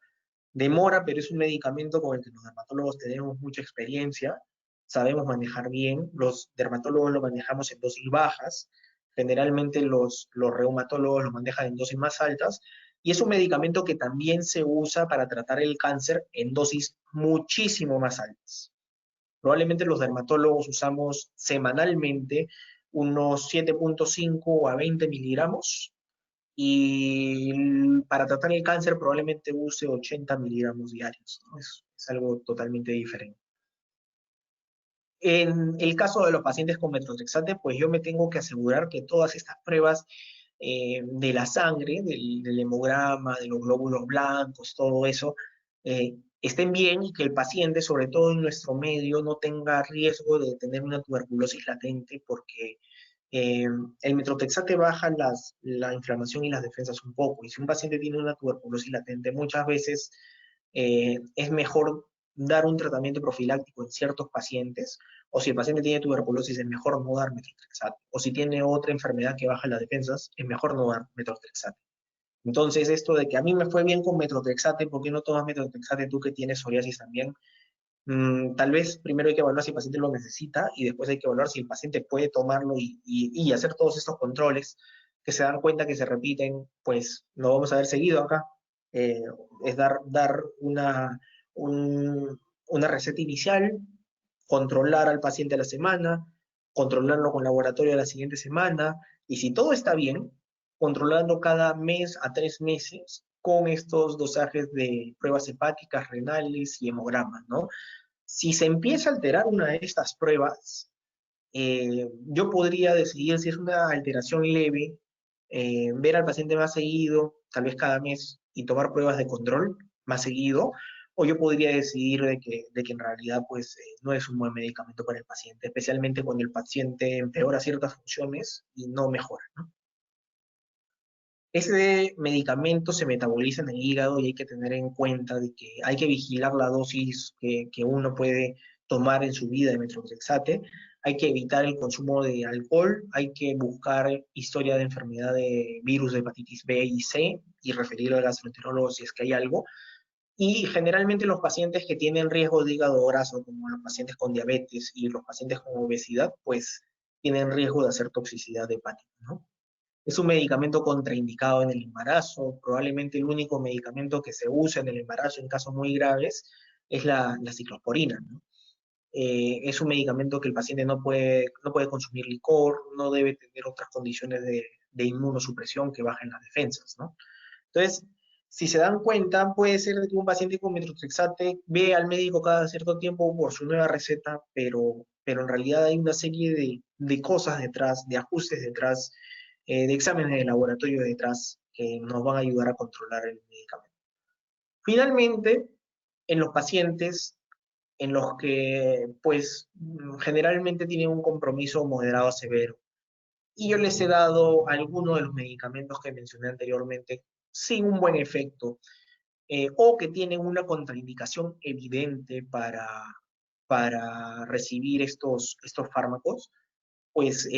[SPEAKER 2] pero es un medicamento con el que los dermatólogos tenemos mucha experiencia, sabemos manejar bien, los dermatólogos lo manejamos en dosis bajas, generalmente los reumatólogos lo manejan en dosis más altas, y es un medicamento que también se usa para tratar el cáncer en dosis muchísimo más altas. Probablemente los dermatólogos usamos semanalmente unos 7,5 a 20 miligramos y para tratar el cáncer probablemente use 80 miligramos diarios, ¿no? Es algo totalmente diferente. En el caso de los pacientes con metrotexate, pues yo me tengo que asegurar que todas estas pruebas de la sangre, del hemograma, de los glóbulos blancos, todo eso, estén bien y que el paciente, sobre todo en nuestro medio, no tenga riesgo de tener una tuberculosis latente porque eh, el metrotexate baja la inflamación y las defensas un poco. Y si un paciente tiene una tuberculosis latente, muchas veces es mejor dar un tratamiento profiláctico en ciertos pacientes, o si el paciente tiene tuberculosis, es mejor no dar metrotexate, o si tiene otra enfermedad que baja las defensas, es mejor no dar metrotexate. Entonces, esto de que a mí me fue bien con metrotexate, ¿por qué no tomas metrotexate tú que tienes psoriasis también? Tal vez primero hay que evaluar si el paciente lo necesita y después hay que evaluar si el paciente puede tomarlo y hacer todos estos controles que se dan cuenta que se repiten, pues lo vamos a ver seguido acá. Eh, es dar una receta inicial, controlar al paciente a la semana, controlarlo con laboratorio a la siguiente semana, y si todo está bien, controlarlo cada mes a 3 meses con estos dosajes de pruebas hepáticas, renales y hemogramas, ¿no? Si se empieza a alterar una de estas pruebas, yo podría decidir si es una alteración leve, ver al paciente más seguido, tal vez cada mes, y tomar pruebas de control más seguido, o yo podría decidir de que en realidad pues, no es un buen medicamento para el paciente, especialmente cuando el paciente empeora ciertas funciones y no mejora, ¿no? Ese medicamento se metaboliza en el hígado y hay que tener en cuenta de que hay que vigilar la dosis que uno puede tomar en su vida de metrotexate, hay que evitar el consumo de alcohol, hay que buscar historia de enfermedad de virus de hepatitis B y C y referirlo al gastroenterólogo si es que hay algo. Y generalmente los pacientes que tienen riesgo de hígado graso, como los pacientes con diabetes y los pacientes con obesidad, pues tienen riesgo de hacer toxicidad hepática, ¿no? Es un medicamento contraindicado en el embarazo, probablemente el único medicamento que se usa en el embarazo en casos muy graves es la ciclosporina, ¿no? Es un medicamento que el paciente no puede consumir licor, no debe tener otras condiciones de inmunosupresión que bajen las defensas, ¿no? Entonces, Si se dan cuenta, puede ser de que un paciente con metotrexate ve al médico cada cierto tiempo por su nueva receta, pero en realidad hay una serie de cosas detrás, de ajustes detrás, de exámenes de laboratorio detrás, que nos van a ayudar a controlar el medicamento. Finalmente, en los pacientes en los que, pues, generalmente tienen un compromiso moderado a severo, y yo les he dado algunos de los medicamentos que mencioné anteriormente sin un buen efecto, o que tienen una contraindicación evidente para recibir estos fármacos, pues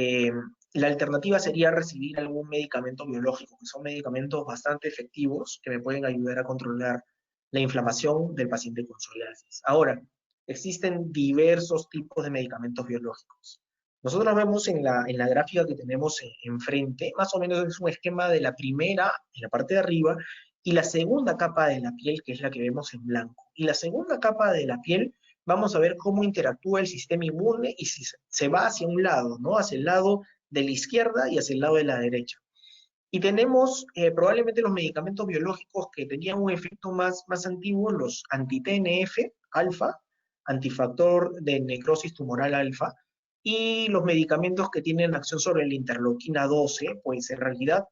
[SPEAKER 2] la alternativa sería recibir algún medicamento biológico, que son medicamentos bastante efectivos que me pueden ayudar a controlar la inflamación del paciente con psoriasis. Ahora, existen diversos tipos de medicamentos biológicos. Nosotros vemos en la gráfica que tenemos enfrente, más o menos es un esquema de la primera, en la parte de arriba, y la segunda capa de la piel, que es la que vemos en blanco. Y la segunda capa de la piel, vamos a ver cómo interactúa el sistema inmune y si se va hacia un lado, ¿no? Hacia el lado de la izquierda y hacia el lado de la derecha. Y tenemos probablemente los medicamentos biológicos que tenían un efecto más antiguo, los anti-TNF alfa, antifactor de necrosis tumoral alfa, y los medicamentos que tienen acción sobre la interleuquina 12, pues en realidad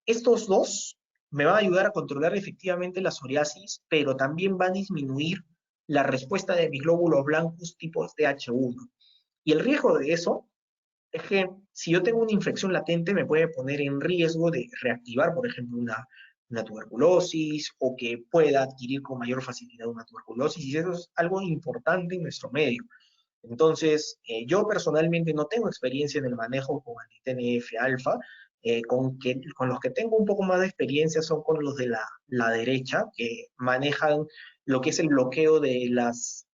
[SPEAKER 2] estos dos me van a ayudar a controlar efectivamente la psoriasis, pero también van a disminuir la respuesta de mis glóbulos blancos tipos TH1. Y el riesgo de eso es que si yo tengo una infección latente me puede poner en riesgo de reactivar, por ejemplo, una tuberculosis o que pueda adquirir con mayor facilidad una tuberculosis, y eso es algo importante en nuestro medio. Entonces, yo personalmente no tengo experiencia en el manejo con anti-TNF alfa, con los que tengo un poco más de experiencia son con los de la derecha, que manejan lo que es el bloqueo de las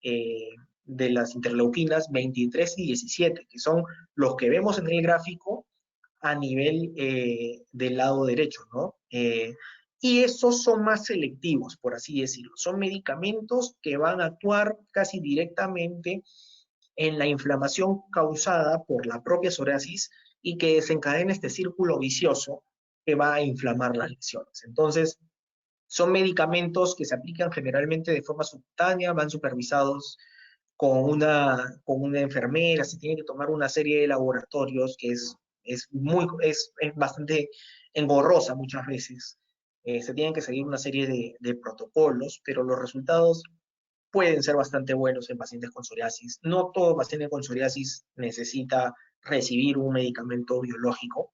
[SPEAKER 2] interleuquinas 23 y 17, que son los que vemos en el gráfico a nivel del lado derecho, ¿no? Y esos son más selectivos, por así decirlo. Son medicamentos que van a actuar casi directamente en la inflamación causada por la propia psoriasis y que desencadena este círculo vicioso que va a inflamar las lesiones. Entonces, son medicamentos que se aplican generalmente de forma subcutánea, van supervisados con una enfermera, se tiene que tomar una serie de laboratorios que es bastante engorrosa muchas veces. Se tienen que seguir una serie de protocolos, pero los resultados pueden ser bastante buenos en pacientes con psoriasis. No todo paciente con psoriasis necesita recibir un medicamento biológico.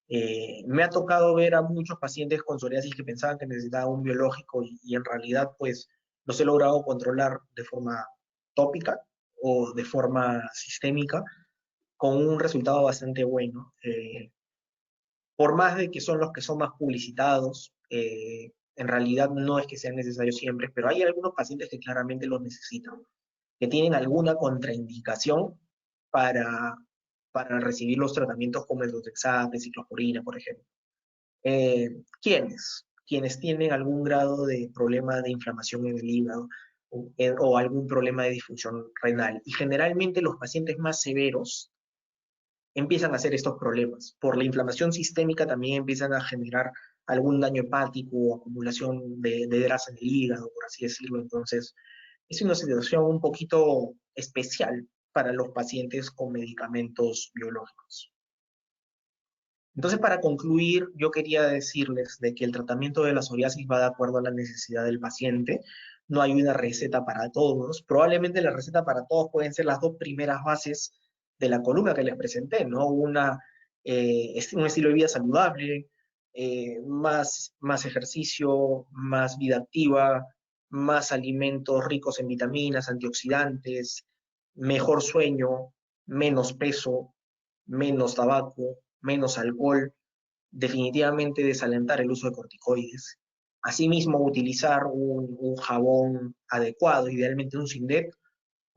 [SPEAKER 2] Me ha tocado ver a muchos pacientes con psoriasis que pensaban que necesitaban un biológico y en realidad pues los he logrado controlar de forma tópica o de forma sistémica con un resultado bastante bueno. Por más de que son los que son más publicitados, en realidad no es que sean necesarios siempre, pero hay algunos pacientes que claramente los necesitan, que tienen alguna contraindicación para, para recibir los tratamientos como el metotrexate, ciclosporina, por ejemplo. ¿Quiénes? Quienes tienen algún grado de problema de inflamación en el hígado o algún problema de disfunción renal. Y generalmente los pacientes más severos empiezan a hacer estos problemas. Por la inflamación sistémica también empiezan a generar algún daño hepático o acumulación de grasa en el hígado, por así decirlo. Entonces, es una situación un poquito especial para los pacientes con medicamentos biológicos. Entonces, para concluir, yo quería decirles de que el tratamiento de la psoriasis va de acuerdo a la necesidad del paciente. No hay una receta para todos. Probablemente la receta para todos pueden ser las dos primeras bases de la columna que les presenté, ¿no? Un estilo de vida saludable, más ejercicio, más vida activa, más alimentos ricos en vitaminas, antioxidantes, mejor sueño, menos peso, menos tabaco, menos alcohol, definitivamente desalentar el uso de corticoides. Asimismo, utilizar un jabón adecuado, idealmente un Sindet,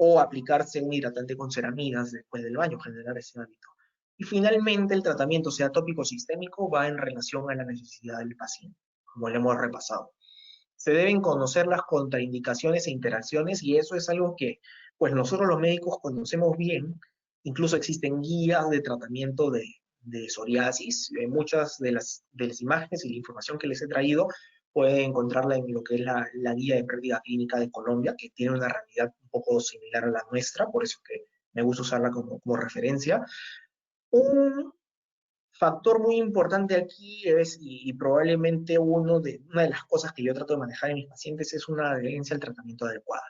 [SPEAKER 2] o aplicarse un hidratante con ceramidas después del baño, generar ese hábito. Y finalmente, el tratamiento, sea tópico o sistémico, va en relación a la necesidad del paciente, como lo hemos repasado. Se deben conocer las contraindicaciones e interacciones y eso es algo que pues nosotros los médicos conocemos bien. Incluso existen guías de tratamiento de psoriasis. Muchas de las imágenes y la información que les he traído puede encontrarla en lo que es la guía de práctica clínica de Colombia, que tiene una realidad un poco similar a la nuestra, por eso que me gusta usarla como referencia. Un factor muy importante aquí es, y probablemente una de las cosas que yo trato de manejar en mis pacientes es una adherencia al tratamiento adecuado.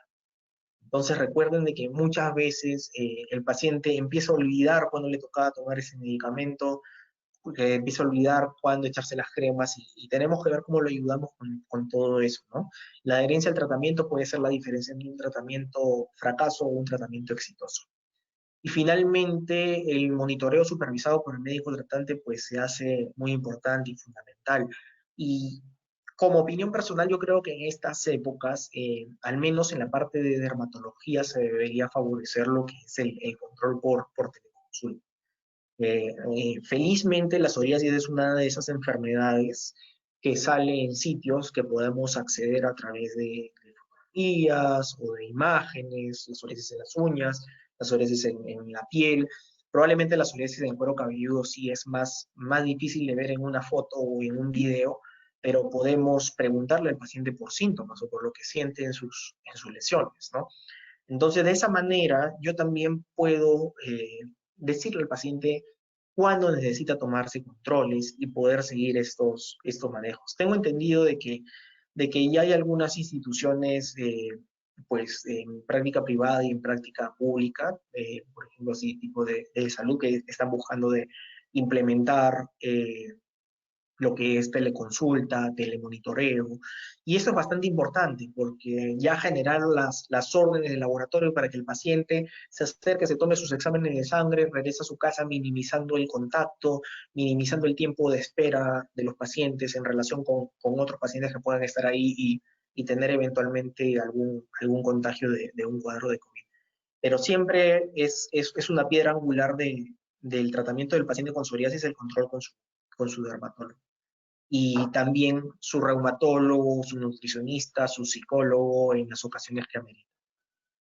[SPEAKER 2] Entonces recuerden de que muchas veces el paciente empieza a olvidar cuando le tocaba tomar ese medicamento, empieza a olvidar cuándo echarse las cremas y tenemos que ver cómo lo ayudamos con todo eso, ¿no? La adherencia al tratamiento puede ser la diferencia entre un tratamiento fracaso o un tratamiento exitoso. Y finalmente, el monitoreo supervisado por el médico tratante pues se hace muy importante y fundamental. Y como opinión personal, yo creo que en estas épocas, al menos en la parte de dermatología, se debería favorecer lo que es el control por teleconsulta. Felizmente, la psoriasis es una de esas enfermedades que sale en sitios que podemos acceder a través de fotografías o de imágenes, la psoriasis en las uñas, la psoriasis en la piel. Probablemente la psoriasis en el cuero cabelludo sí es más difícil de ver en una foto o en un video, pero podemos preguntarle al paciente por síntomas o por lo que siente en sus lesiones, ¿no? Entonces, de esa manera, yo también puedo decirle al paciente cuándo necesita tomarse controles y poder seguir estos manejos. Tengo entendido de que ya hay algunas instituciones, pues, en práctica privada y en práctica pública, por ejemplo, así tipo de salud, que están buscando de implementar lo que es teleconsulta, telemonitoreo, y esto es bastante importante porque ya generar las órdenes del laboratorio para que el paciente se acerque, se tome sus exámenes de sangre, regrese a su casa minimizando el contacto, minimizando el tiempo de espera de los pacientes en relación con otros pacientes que puedan estar ahí y tener eventualmente algún contagio de un cuadro de COVID. Pero siempre es una piedra angular del tratamiento del paciente con psoriasis el control con su dermatólogo y también su reumatólogo, su nutricionista, su psicólogo en las ocasiones que ameriten.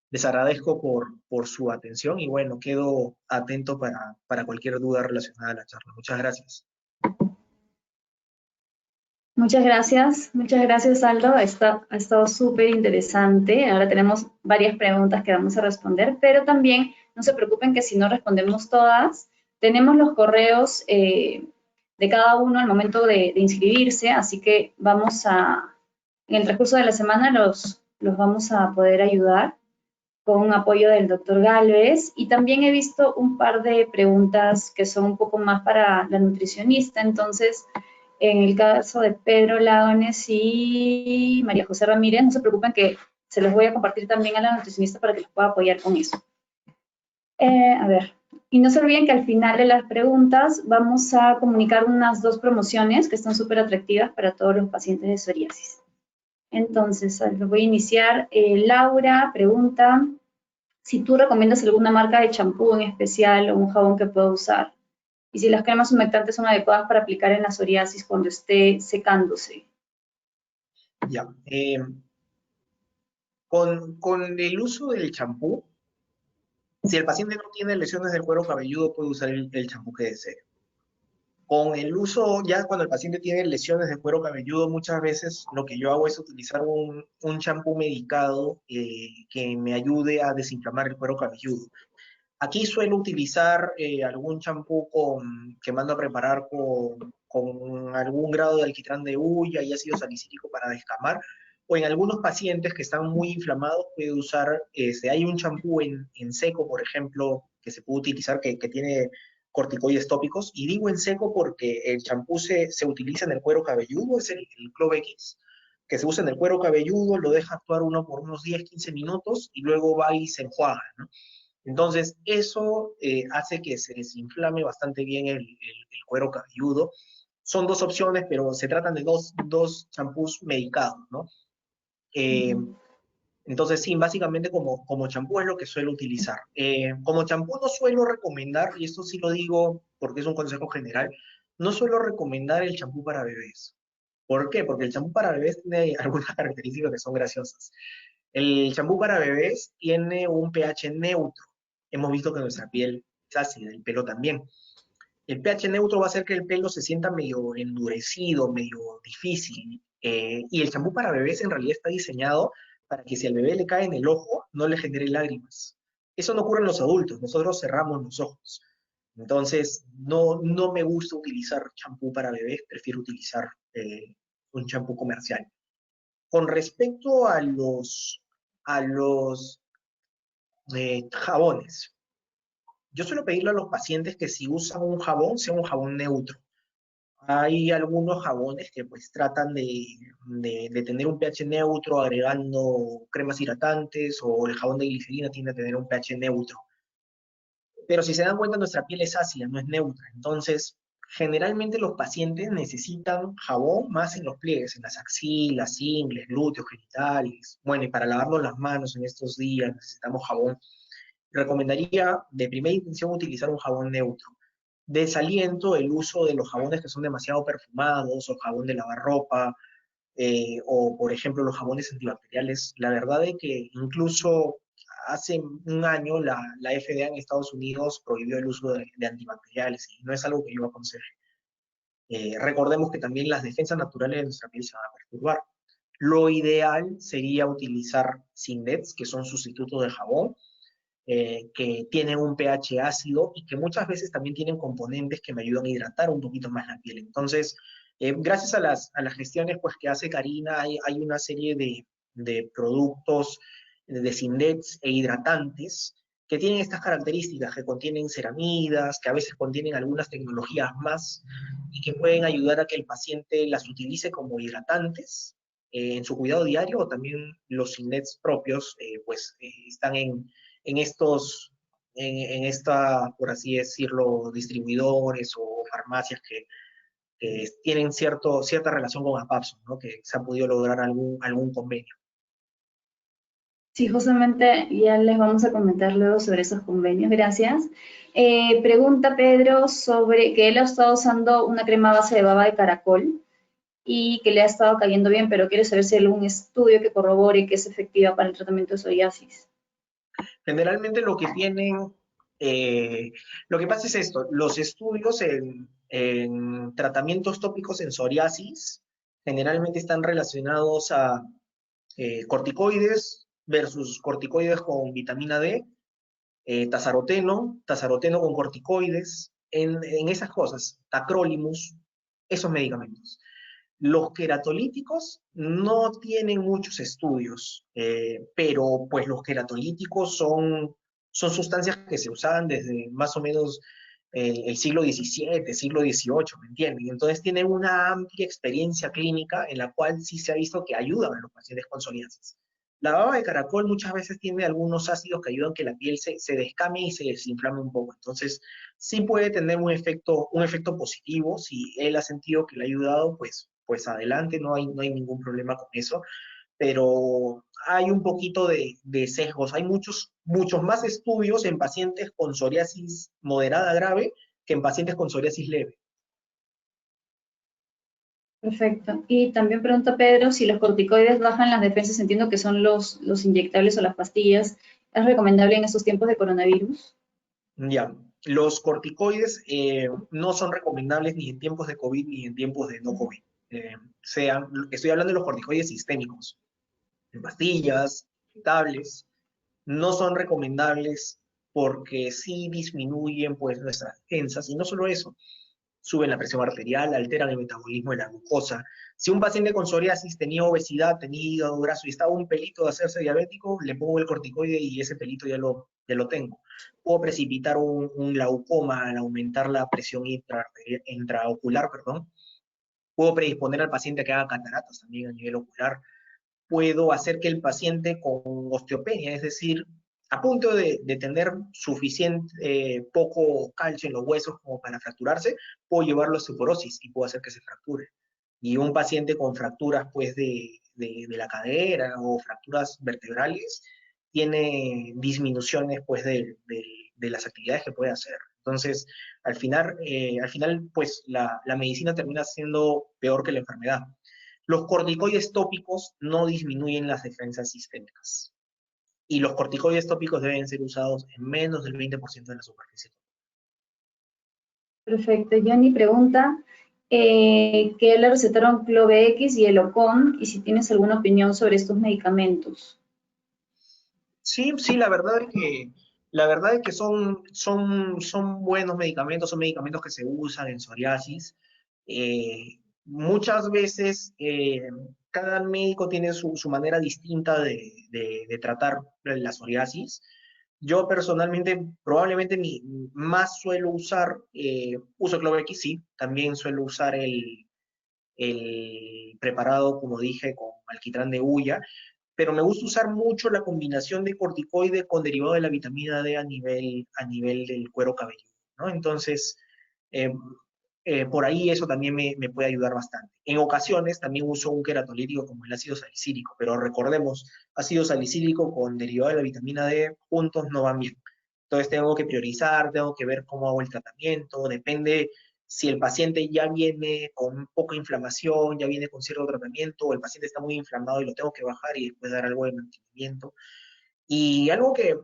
[SPEAKER 2] Les agradezco por su atención y bueno, quedo atento para cualquier duda relacionada a la charla. Muchas gracias.
[SPEAKER 1] Muchas gracias Aldo, ha estado súper interesante. Ahora tenemos varias preguntas que vamos a responder, pero también no se preocupen que si no respondemos todas, tenemos los correos de cada uno al momento de inscribirse, así que en el transcurso de la semana los vamos a poder ayudar con apoyo del doctor Galvez. Y también he visto un par de preguntas que son un poco más para la nutricionista, entonces en el caso de Pedro Lagones y María José Ramírez, no se preocupen que se los voy a compartir también a la nutricionista para que los pueda apoyar con eso. A ver, y no se olviden que al final de las preguntas vamos a comunicar unas 2 promociones que están súper atractivas para todos los pacientes de psoriasis. Entonces, lo voy a iniciar. Laura pregunta si tú recomiendas alguna marca de champú en especial o un jabón que pueda usar. Y si las cremas humectantes son adecuadas para aplicar en la psoriasis cuando esté secándose.
[SPEAKER 2] Ya. Con el uso del champú, si el paciente no tiene lesiones del cuero cabelludo, puede usar el champú que desee. Con el uso, ya cuando el paciente tiene lesiones de cuero cabelludo, muchas veces lo que yo hago es utilizar un champú medicado que me ayude a desinflamar el cuero cabelludo. Aquí suelo utilizar algún champú que mando a preparar con algún grado de alquitrán de hulla y ácido salicílico para descamar. O en algunos pacientes que están muy inflamados, puede usar, hay un champú en seco, por ejemplo, que se puede utilizar que tiene corticoides tópicos. Y digo en seco porque el champú se utiliza en el cuero cabelludo, es el Clove X, que se usa en el cuero cabelludo, lo deja actuar uno por unos 10-15 minutos y luego va y se enjuaga, ¿no? Entonces, eso hace que se desinflame bastante bien el cuero cabelludo. Son dos opciones, pero se tratan de dos champús medicados, ¿no? Eh, entonces, sí, básicamente como champú es lo que suelo utilizar. Como champú no suelo recomendar, y esto sí lo digo porque es un consejo general, no suelo recomendar el champú para bebés. ¿Por qué? Porque el champú para bebés tiene algunas características que son graciosas. El champú para bebés tiene un pH neutro. Hemos visto que nuestra piel es ácida, el pelo también. El pH neutro va a hacer que el pelo se sienta medio endurecido, medio difícil. Y el champú para bebés en realidad está diseñado para que si al bebé le cae en el ojo, no le genere lágrimas. Eso no ocurre en los adultos, nosotros cerramos los ojos. Entonces, no me gusta utilizar champú para bebés, prefiero utilizar un champú comercial. Con respecto a los jabones, yo suelo pedirle a los pacientes que si usan un jabón, sea un jabón neutro. Hay algunos jabones que pues tratan de tener un pH neutro agregando cremas hidratantes o el jabón de glicerina tiende a tener un pH neutro. Pero si se dan cuenta, nuestra piel es ácida, no es neutra. Entonces, generalmente los pacientes necesitan jabón más en los pliegues, en las axilas, ingles, glúteos, genitales. Bueno, y para lavarnos las manos en estos días necesitamos jabón. Recomendaría de primera intención utilizar un jabón neutro. Desaliento el uso de los jabones que son demasiado perfumados o jabón de lavar ropa o por ejemplo los jabones antibacteriales. La verdad es que incluso hace un año la FDA en Estados Unidos prohibió el uso de antibacteriales y no es algo que yo aconseje. Recordemos que también las defensas naturales de nuestra piel se van a perturbar. Lo ideal sería utilizar Sindets, que son sustitutos de jabón, que tienen un pH ácido y que muchas veces también tienen componentes que me ayudan a hidratar un poquito más la piel. Entonces, gracias a las gestiones pues, que hace Karina, hay una serie de productos de Sindets e hidratantes que tienen estas características, que contienen ceramidas, que a veces contienen algunas tecnologías más y que pueden ayudar a que el paciente las utilice como hidratantes en su cuidado diario o también los Sindets propios están en estos, en esta, por así decirlo, distribuidores o farmacias que tienen cierta relación con APAPSO, ¿no? Que se ha podido lograr algún convenio.
[SPEAKER 1] Sí, justamente ya les vamos a comentar luego sobre esos convenios, gracias. Pregunta Pedro sobre que él ha estado usando una crema a base de baba de caracol y que le ha estado cayendo bien, pero quiere saber si hay algún estudio que corrobore que es efectiva para el tratamiento de psoriasis.
[SPEAKER 2] Generalmente lo que pasa es esto, los estudios en tratamientos tópicos en psoriasis generalmente están relacionados a corticoides versus corticoides con vitamina D, tasaroteno con corticoides, en esas cosas, tacrolimus, esos medicamentos. Los queratolíticos no tienen muchos estudios, pero pues los queratolíticos son sustancias que se usaban desde más o menos el siglo XVII, siglo XVIII, ¿me entienden? Entonces tienen una amplia experiencia clínica en la cual sí se ha visto que ayudan a los pacientes con psoriasis. La baba de caracol muchas veces tiene algunos ácidos que ayudan a que la piel se descame y se desinflame un poco. Entonces, sí puede tener un efecto positivo. Si él ha sentido que le ha ayudado, pues adelante, no hay ningún problema con eso. Pero hay un poquito de sesgos. Hay muchos más estudios en pacientes con psoriasis moderada grave que en pacientes con psoriasis leve.
[SPEAKER 1] Perfecto. Y también pregunta Pedro si los corticoides bajan las defensas, entiendo que son los inyectables o las pastillas. ¿Es recomendable en estos tiempos de coronavirus?
[SPEAKER 2] Ya, los corticoides no son recomendables ni en tiempos de COVID ni en tiempos de no COVID. Estoy hablando de los corticoides sistémicos, en pastillas, tablets, no son recomendables porque sí disminuyen pues nuestras defensas y no solo eso, suben la presión arterial, alteran el metabolismo de la glucosa. Si un paciente con psoriasis tenía obesidad, tenía hígado graso y estaba un pelito de hacerse diabético, le pongo el corticoide y ese pelito ya lo tengo. Puedo precipitar un glaucoma al aumentar la presión intraocular, perdón. Puedo predisponer al paciente a que haga cataratas también a nivel ocular. Puedo hacer que el paciente con osteopenia, es decir, a punto de tener suficiente poco calcio en los huesos como para fracturarse, puedo llevarlo a osteoporosis y puedo hacer que se fracture. Y un paciente con fracturas pues de la cadera o fracturas vertebrales tiene disminuciones pues de las actividades que puede hacer. Entonces, al final pues la medicina termina siendo peor que la enfermedad. Los corticoides tópicos no disminuyen las defensas sistémicas. Y los corticoides tópicos deben ser usados en menos del 20% de la superficie.
[SPEAKER 1] Perfecto. Johnny pregunta que le recetaron Clove-X y Elocon, y si tienes alguna opinión sobre estos medicamentos.
[SPEAKER 2] Sí, sí, la verdad es que son buenos medicamentos, son medicamentos que se usan en psoriasis. Muchas veces cada médico tiene su manera distinta de tratar la psoriasis. Yo personalmente, probablemente más suelo usar, uso Clovex, sí, también suelo usar el preparado, como dije, con alquitrán de hulla, pero me gusta usar mucho la combinación de corticoide con derivado de la vitamina D a nivel del cuero cabelludo, ¿no? Entonces, eh, por ahí eso también me puede ayudar bastante. En ocasiones también uso un queratolítico como el ácido salicílico, pero recordemos, ácido salicílico con derivado de la vitamina D juntos no van bien. Entonces tengo que priorizar, tengo que ver cómo hago el tratamiento, depende si el paciente ya viene con poca inflamación, ya viene con cierto tratamiento, o el paciente está muy inflamado y lo tengo que bajar y después dar algo de mantenimiento. Y algo que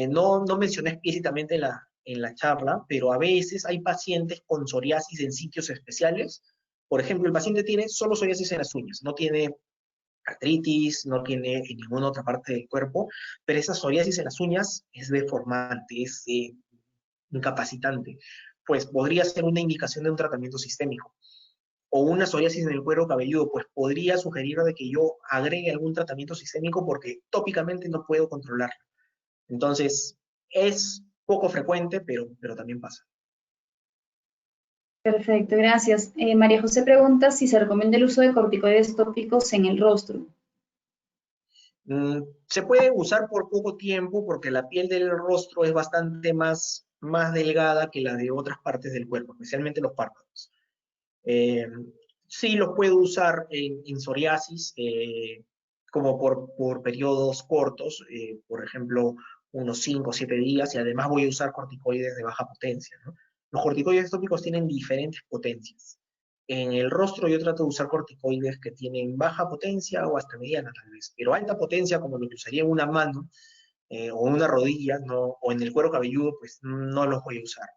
[SPEAKER 2] no mencioné explícitamente en la charla, pero a veces hay pacientes con psoriasis en sitios especiales. Por ejemplo, el paciente tiene solo psoriasis en las uñas, no tiene artritis, no tiene en ninguna otra parte del cuerpo, pero esa psoriasis en las uñas es deformante, es incapacitante. Pues podría ser una indicación de un tratamiento sistémico. O una psoriasis en el cuero cabelludo, pues podría sugerir de que yo agregue algún tratamiento sistémico porque tópicamente no puedo controlarlo. Entonces, es poco frecuente, pero también pasa.
[SPEAKER 1] Perfecto, gracias. María José pregunta si se recomienda el uso de corticoides tópicos en el rostro.
[SPEAKER 2] Se puede usar por poco tiempo porque la piel del rostro es bastante más delgada que la de otras partes del cuerpo, especialmente los párpados. Eh, sí los puedo usar en psoriasis, como por periodos cortos, por ejemplo, unos 5 o 7 días, y además voy a usar corticoides de baja potencia, ¿no? Los corticoides tópicos tienen diferentes potencias. En el rostro yo trato de usar corticoides que tienen baja potencia o hasta mediana tal vez, pero alta potencia como lo que usaría en una mano o en una rodilla, no, o en el cuero cabelludo, pues no los voy a usar.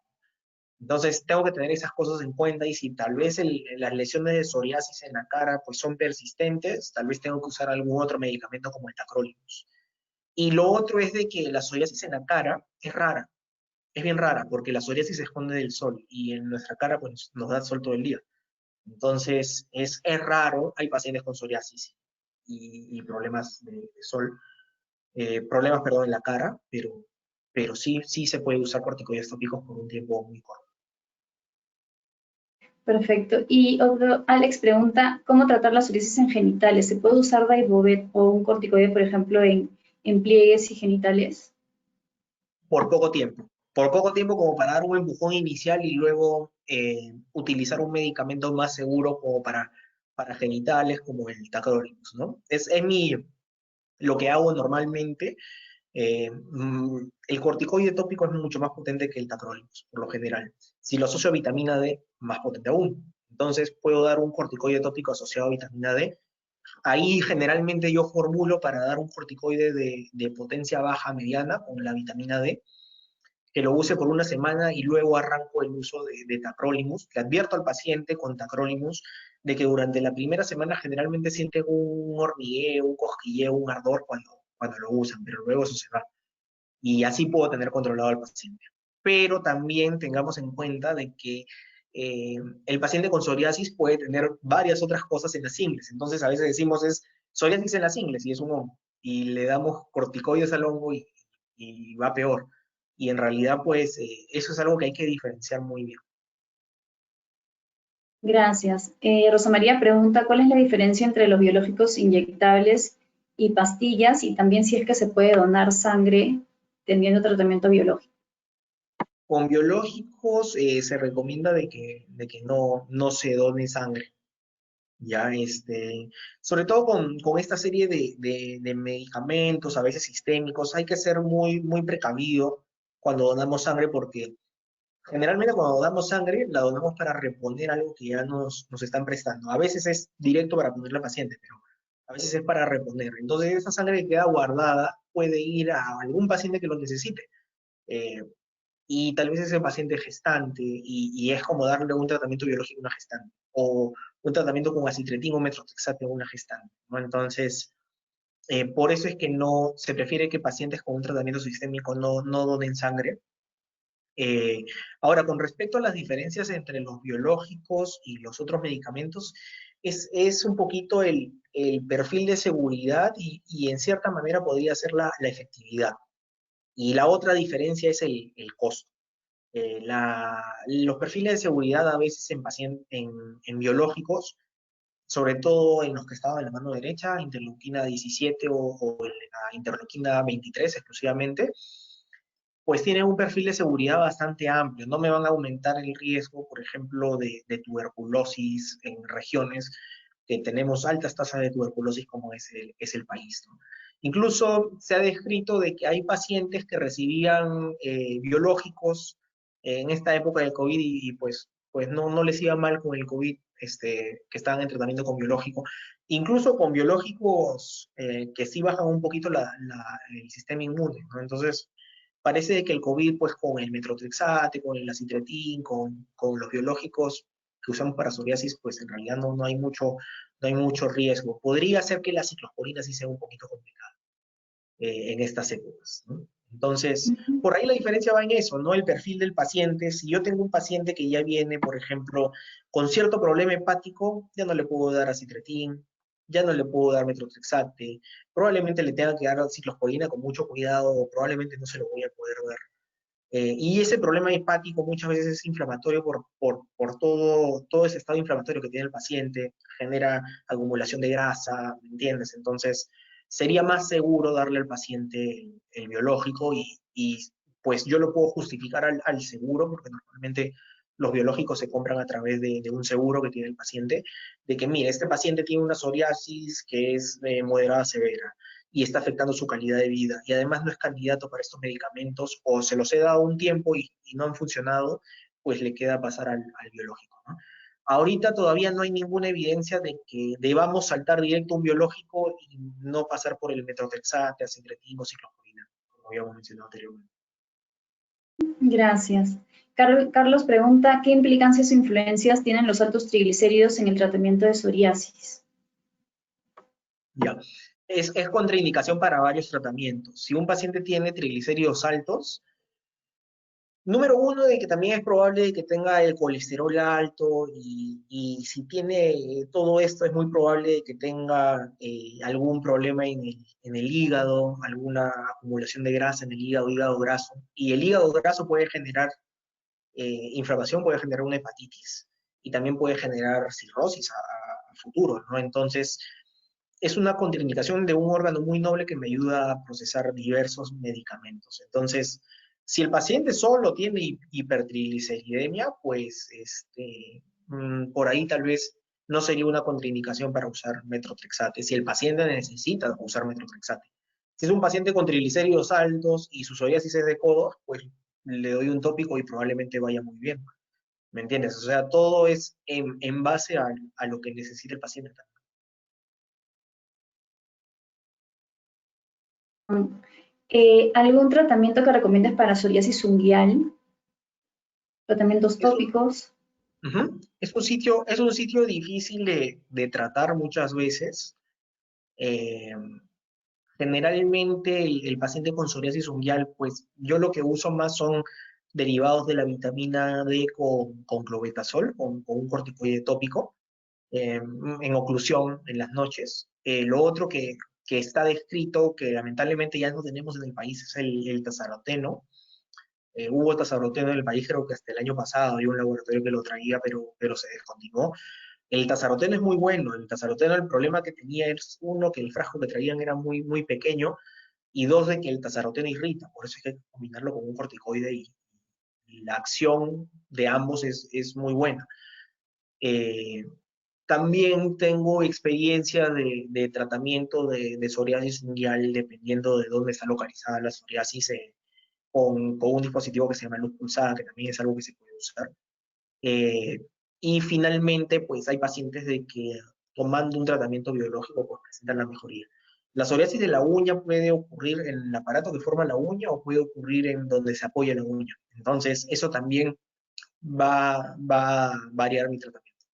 [SPEAKER 2] Entonces tengo que tener esas cosas en cuenta y si tal vez las lesiones de psoriasis en la cara pues son persistentes, tal vez tengo que usar algún otro medicamento como el tacrolimus. Y lo otro es de que la psoriasis en la cara es rara, es bien rara porque la psoriasis se esconde del sol y en nuestra cara pues nos da sol todo el día. Entonces es raro, hay pacientes con psoriasis y problemas de sol, problemas, perdón, en la cara, pero sí se puede usar corticoides tópicos por un tiempo muy corto.
[SPEAKER 1] Perfecto. Y otro, Alex pregunta, ¿cómo tratar la psoriasis en genitales? ¿Se puede usar Daibovet o un corticoide, por ejemplo, en pliegues y genitales?
[SPEAKER 2] Por poco tiempo. Por poco tiempo como para dar un empujón inicial y luego utilizar un medicamento más seguro como para genitales, como el tacrolimus, ¿no? Lo que hago normalmente. El corticoide tópico es mucho más potente que el tacrolimus, por lo general. Si lo asocio a vitamina D, más potente aún. Entonces puedo dar un corticoide tópico asociado a vitamina D. Ahí generalmente yo formulo para dar un corticoide de potencia baja mediana con la vitamina D que lo use por una semana y luego arranco el uso de tacrolimus. Le advierto al paciente con tacrolimus de que durante la primera semana generalmente siente un hormigueo, un cosquilleo, un ardor cuando lo usan, pero luego eso se va. Y así puedo tener controlado al paciente. Pero también tengamos en cuenta de que eh, el paciente con psoriasis puede tener varias otras cosas en las ingles. Entonces a veces decimos es psoriasis en las ingles y es un hongo. Y le damos corticoides al hongo y va peor. Y en realidad, pues, eso es algo que hay que diferenciar muy bien.
[SPEAKER 1] Gracias. Rosa María pregunta, ¿cuál es la diferencia entre los biológicos inyectables y pastillas? Y también si es que se puede donar sangre teniendo tratamiento biológico.
[SPEAKER 2] Con biológicos se recomienda de que no se done sangre, ya, sobre todo con esta serie de medicamentos, a veces sistémicos, hay que ser muy precavido cuando donamos sangre porque generalmente cuando damos sangre, la donamos para reponer algo que ya nos están prestando. A veces es directo para ponerle al paciente, pero a veces es para reponer. Entonces, esa sangre que queda guardada puede ir a algún paciente que lo necesite. Eh, y tal vez ese paciente gestante, y es como darle un tratamiento biológico a una gestante. o un tratamiento con acitretin o metrotexate en una gestante, ¿no? Entonces, por eso es que no se prefiere que pacientes con un tratamiento sistémico no donen sangre. Eh, Ahora, con respecto a las diferencias entre los biológicos y los otros medicamentos, es un poquito el perfil de seguridad y en cierta manera podría ser la efectividad. Y la otra diferencia es el costo. Los perfiles de seguridad a veces en biológicos, sobre todo en los que estaban en la mano derecha, interleuquina 17 o la interleuquina 23 exclusivamente, pues tienen un perfil de seguridad bastante amplio. No me van a aumentar el riesgo, por ejemplo, de tuberculosis en regiones que tenemos altas tasas de tuberculosis como es el país, ¿no? Incluso se ha descrito de que hay pacientes que recibían biológicos en esta época del COVID pues no les iba mal con el COVID, que estaban en tratamiento con biológico. Incluso con biológicos que sí bajan un poquito el sistema inmune, ¿no? Entonces, parece que el COVID, pues con el metrotrexate, con el acitretin, con los biológicos que usamos para psoriasis, pues en realidad no hay mucho riesgo. Podría ser que la ciclosporina sí sea un poquito complicada en estas épocas, ¿no? Entonces,
[SPEAKER 1] Ujú.
[SPEAKER 2] por ahí la diferencia va en eso, ¿no? El perfil del paciente. Si yo tengo un paciente que ya viene, por ejemplo, con cierto problema hepático, ya no le puedo dar acitretin, ya no le puedo dar metrotrexate, probablemente le tenga que dar ciclosporina con mucho cuidado, o probablemente no se lo voy a poder dar. Y ese problema hepático muchas veces es inflamatorio por todo ese estado inflamatorio que tiene el paciente, genera acumulación de grasa, ¿me entiendes? Entonces, sería más seguro darle al paciente el biológico pues yo lo puedo justificar al seguro, porque normalmente los biológicos se compran a través de un seguro que tiene el paciente, de que, mire, este paciente tiene una psoriasis que es moderada a severa y está afectando su calidad de vida. Y además no es candidato para estos medicamentos o se los he dado un tiempo y no han funcionado, pues le queda pasar al biológico, ¿no? Ahorita todavía no hay ninguna evidencia de que debamos saltar directo a un biológico y no pasar por el metrotexate, acitretin o ciclosporina, como habíamos mencionado anteriormente.
[SPEAKER 1] Gracias. Carlos pregunta, ¿qué implicancias o influencias tienen los altos triglicéridos en el tratamiento de psoriasis?
[SPEAKER 2] Ya. Es contraindicación para varios tratamientos. Si un paciente tiene triglicéridos altos, número uno, de que también es probable de que tenga el colesterol alto y si tiene todo esto es muy probable de que tenga algún problema en el hígado, alguna acumulación de grasa en el hígado graso. Y el hígado graso puede generar inflamación, puede generar una hepatitis y también puede generar cirrosis a futuro, ¿no? Entonces, es una contraindicación de un órgano muy noble que me ayuda a procesar diversos medicamentos. Entonces, si el paciente solo tiene hipertrigliceridemia, pues por ahí tal vez no sería una contraindicación para usar metrotrexate, si el paciente necesita usar metrotrexate. Si es un paciente con triglicéridos altos y su psoriasis es de codo, pues le doy un tópico y probablemente vaya muy bien. ¿Me entiendes? O sea, todo es en base a lo que necesita el paciente también.
[SPEAKER 1] ¿Algún tratamiento que recomiendas para psoriasis unguial? ¿Tratamientos
[SPEAKER 2] Es un,
[SPEAKER 1] tópicos?
[SPEAKER 2] Ujú. Es un sitio difícil de tratar muchas veces. Eh, Generalmente el paciente con psoriasis unguial, pues yo lo que uso más son derivados de la vitamina D con clobetasol, con un corticoide tópico, en oclusión en las noches. Lo otro que está descrito, que lamentablemente ya no tenemos en el país, es el tazaroteno. Hubo tazaroteno en el país, creo que hasta el año pasado había un laboratorio que lo traía, pero se descontinuó. El tazaroteno es muy bueno. El tazaroteno, el problema que tenía es, uno, que el frasco que traían era muy pequeño, y dos, de que el tazaroteno irrita. Por eso es que hay que combinarlo con un corticoide y la acción de ambos es muy buena. Eh, También tengo experiencia de tratamiento de psoriasis fungal, dependiendo de dónde está localizada la psoriasis, con un dispositivo que se llama luz pulsada, que también es algo que se puede usar. Eh, y finalmente, pues hay pacientes de que tomando un tratamiento biológico pues presentan la mejoría. La psoriasis de la uña puede ocurrir en el aparato que forma la uña o puede ocurrir en donde se apoya la uña. Entonces, eso también va a variar mi tratamiento.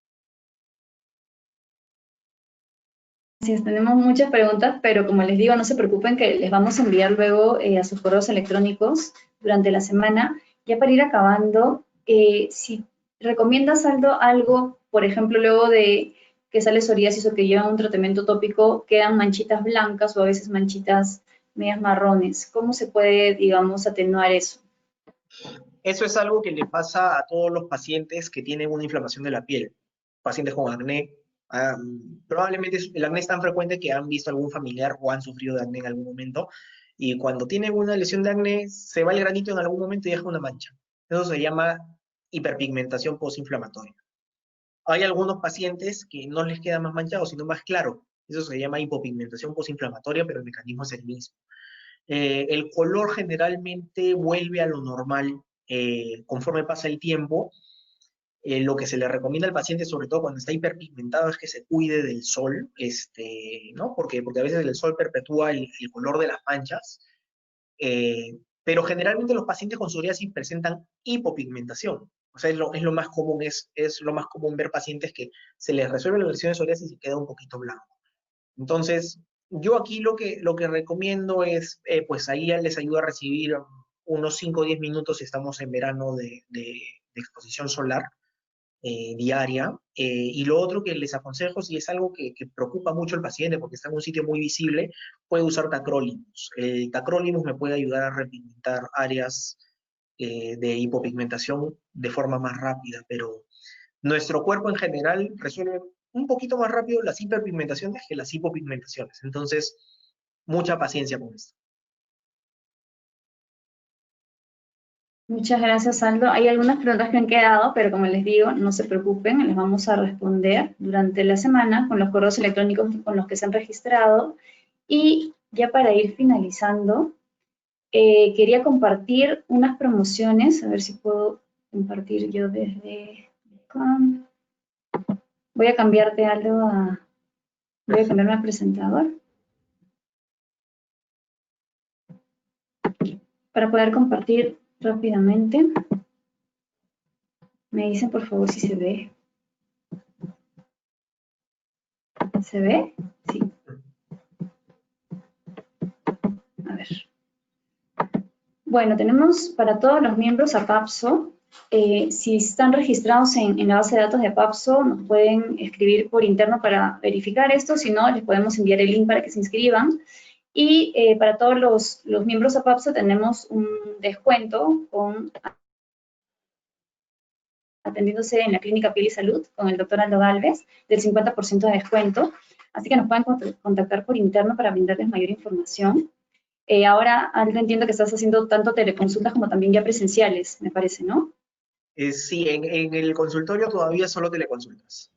[SPEAKER 1] Gracias. Tenemos muchas preguntas, pero como les digo, no se preocupen que les vamos a enviar luego a sus correos electrónicos durante la semana. Ya para ir acabando, si recomiendas algo, por ejemplo, luego de que sale psoriasis o que lleva un tratamiento tópico, quedan manchitas blancas o a veces manchitas medias marrones. ¿Cómo se puede, digamos, atenuar eso?
[SPEAKER 2] Eso es algo que le pasa a todos los pacientes que tienen una inflamación de la piel. Pacientes con acné, probablemente el acné es tan frecuente que han visto algún familiar o han sufrido de acné en algún momento. Y cuando tienen una lesión de acné, se va el granito en algún momento y deja una mancha. Eso se llama hiperpigmentación postinflamatoria. Hay algunos pacientes que no les queda más manchado, sino más claro. Eso se llama hipopigmentación postinflamatoria, pero el mecanismo es el mismo. El color generalmente vuelve a lo normal conforme pasa el tiempo. Lo que se le recomienda al paciente, sobre todo cuando está hiperpigmentado, es que se cuide del sol, ¿no? Porque a veces el sol perpetúa el color de las manchas, pero generalmente los pacientes con psoriasis presentan hipopigmentación. O sea, es lo más común, es lo más común ver pacientes que se les resuelve la lesión de psoriasis y queda un poquito blanco. Entonces, yo aquí lo que recomiendo es, pues ahí ya les ayuda a recibir unos 5 o 10 minutos si estamos en verano de exposición solar diaria. Y lo otro que les aconsejo, si es algo que preocupa mucho al paciente porque está en un sitio muy visible, puede usar tacrolimus. El tacrolimus me puede ayudar a repigmentar áreas de hipopigmentación de forma más rápida, pero nuestro cuerpo en general resuelve un poquito más rápido las hiperpigmentaciones que las hipopigmentaciones. Entonces, mucha paciencia con esto.
[SPEAKER 1] Muchas gracias, Aldo. Hay algunas preguntas que han quedado, pero como les digo, no se preocupen, les vamos a responder durante la semana con los correos electrónicos con los que se han registrado. Y ya para ir finalizando, quería compartir unas promociones, a ver si puedo compartir yo desde acá. Voy a cambiarte algo voy a cambiarme al presentador para poder compartir rápidamente. Me dicen por favor si se ve. ¿Se ve? Sí. A ver. Bueno, tenemos para todos los miembros a PAPSO. Si están registrados en la base de datos de PAPSO, nos pueden escribir por interno para verificar esto. Si no, les podemos enviar el link para que se inscriban. Y para todos los miembros a PAPSO tenemos un descuento atendiéndose en la Clínica Piel y Salud con el doctor Aldo Galvez del 50% de descuento. Así que nos pueden contactar por interno para brindarles mayor información. Ahora, Aldo, entiendo que estás haciendo tanto teleconsultas como también ya presenciales, me parece, ¿no?
[SPEAKER 2] Sí, en el consultorio todavía solo teleconsultas.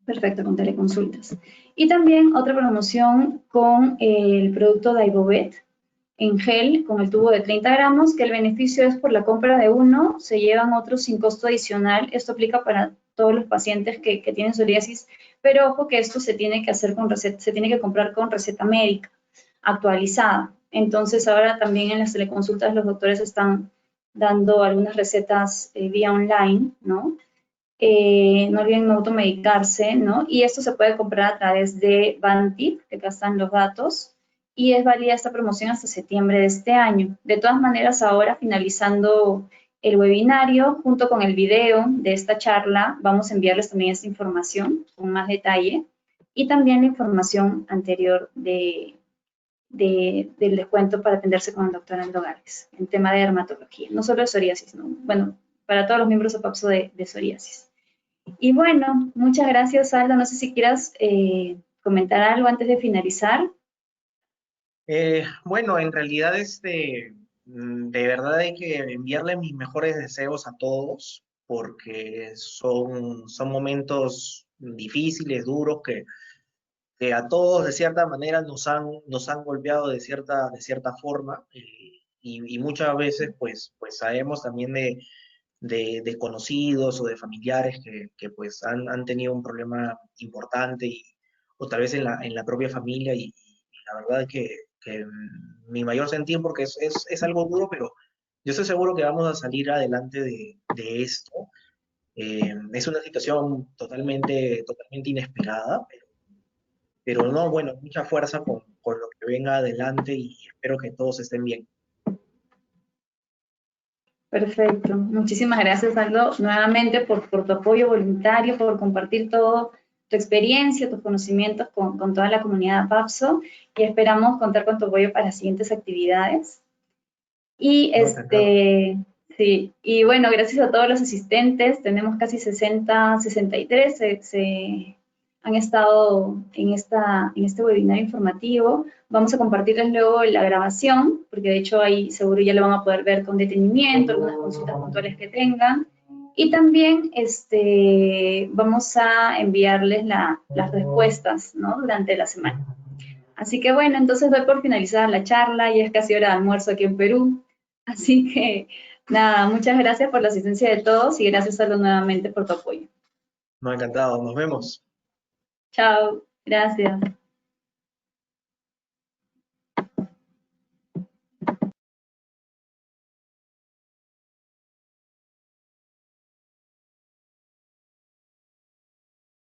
[SPEAKER 1] Perfecto, con teleconsultas. Y también otra promoción con el producto Daibovet en gel con el tubo de 30 gramos, que el beneficio es por la compra de uno, se llevan otros sin costo adicional. Esto aplica para todos los pacientes que tienen psoriasis, pero ojo que esto se tiene que hacer con receta, se tiene que comprar con receta médica actualizada. Entonces ahora también en las teleconsultas los doctores están dando algunas recetas vía online, ¿no? No olviden no automedicarse, ¿no? Y esto se puede comprar a través de Bantip, que acá están los datos, y es válida esta promoción hasta septiembre de este año. De todas maneras, ahora finalizando el webinario, junto con el video de esta charla, vamos a enviarles también esta información con más detalle y también la información anterior del descuento para atenderse con el doctor Aldo Gálvez en tema de dermatología, no solo de psoriasis, ¿no? Bueno, para todos los miembros de PAPSO de psoriasis. Y bueno, muchas gracias, Aldo. No sé si quieras comentar algo antes de finalizar.
[SPEAKER 2] Bueno, en realidad, de verdad hay que enviarle mis mejores deseos a todos, porque son momentos difíciles, duros, que a todos de cierta manera nos han golpeado de cierta forma, y muchas veces pues sabemos también de conocidos o de familiares que pues han tenido un problema importante o tal vez en la propia familia y la verdad que mi mayor sentir porque es algo duro, pero yo estoy seguro que vamos a salir adelante de esto. Es una situación totalmente inesperada, pero no, bueno, mucha fuerza con lo que venga adelante y espero que todos estén bien.
[SPEAKER 1] Perfecto. Muchísimas gracias, Aldo, nuevamente por tu apoyo voluntario, por compartir todo tu experiencia, tus conocimientos con toda la comunidad PAPSO y esperamos contar con tu apoyo para las siguientes actividades. Y
[SPEAKER 2] No, encantado.
[SPEAKER 1] sí, y bueno, gracias a todos los asistentes, tenemos casi 60, 63, han estado en este webinar informativo. Vamos a compartirles luego la grabación, porque de hecho ahí seguro ya lo van a poder ver con detenimiento, algunas consultas puntuales que tengan. Y también vamos a enviarles las respuestas, ¿no? Durante la semana. Así que bueno, entonces doy por finalizada la charla, y es casi hora de almuerzo aquí en Perú. Así que nada, muchas gracias por la asistencia de todos y gracias a nuevamente por tu apoyo.
[SPEAKER 2] No, encantado. Nos vemos.
[SPEAKER 1] Chao, gracias.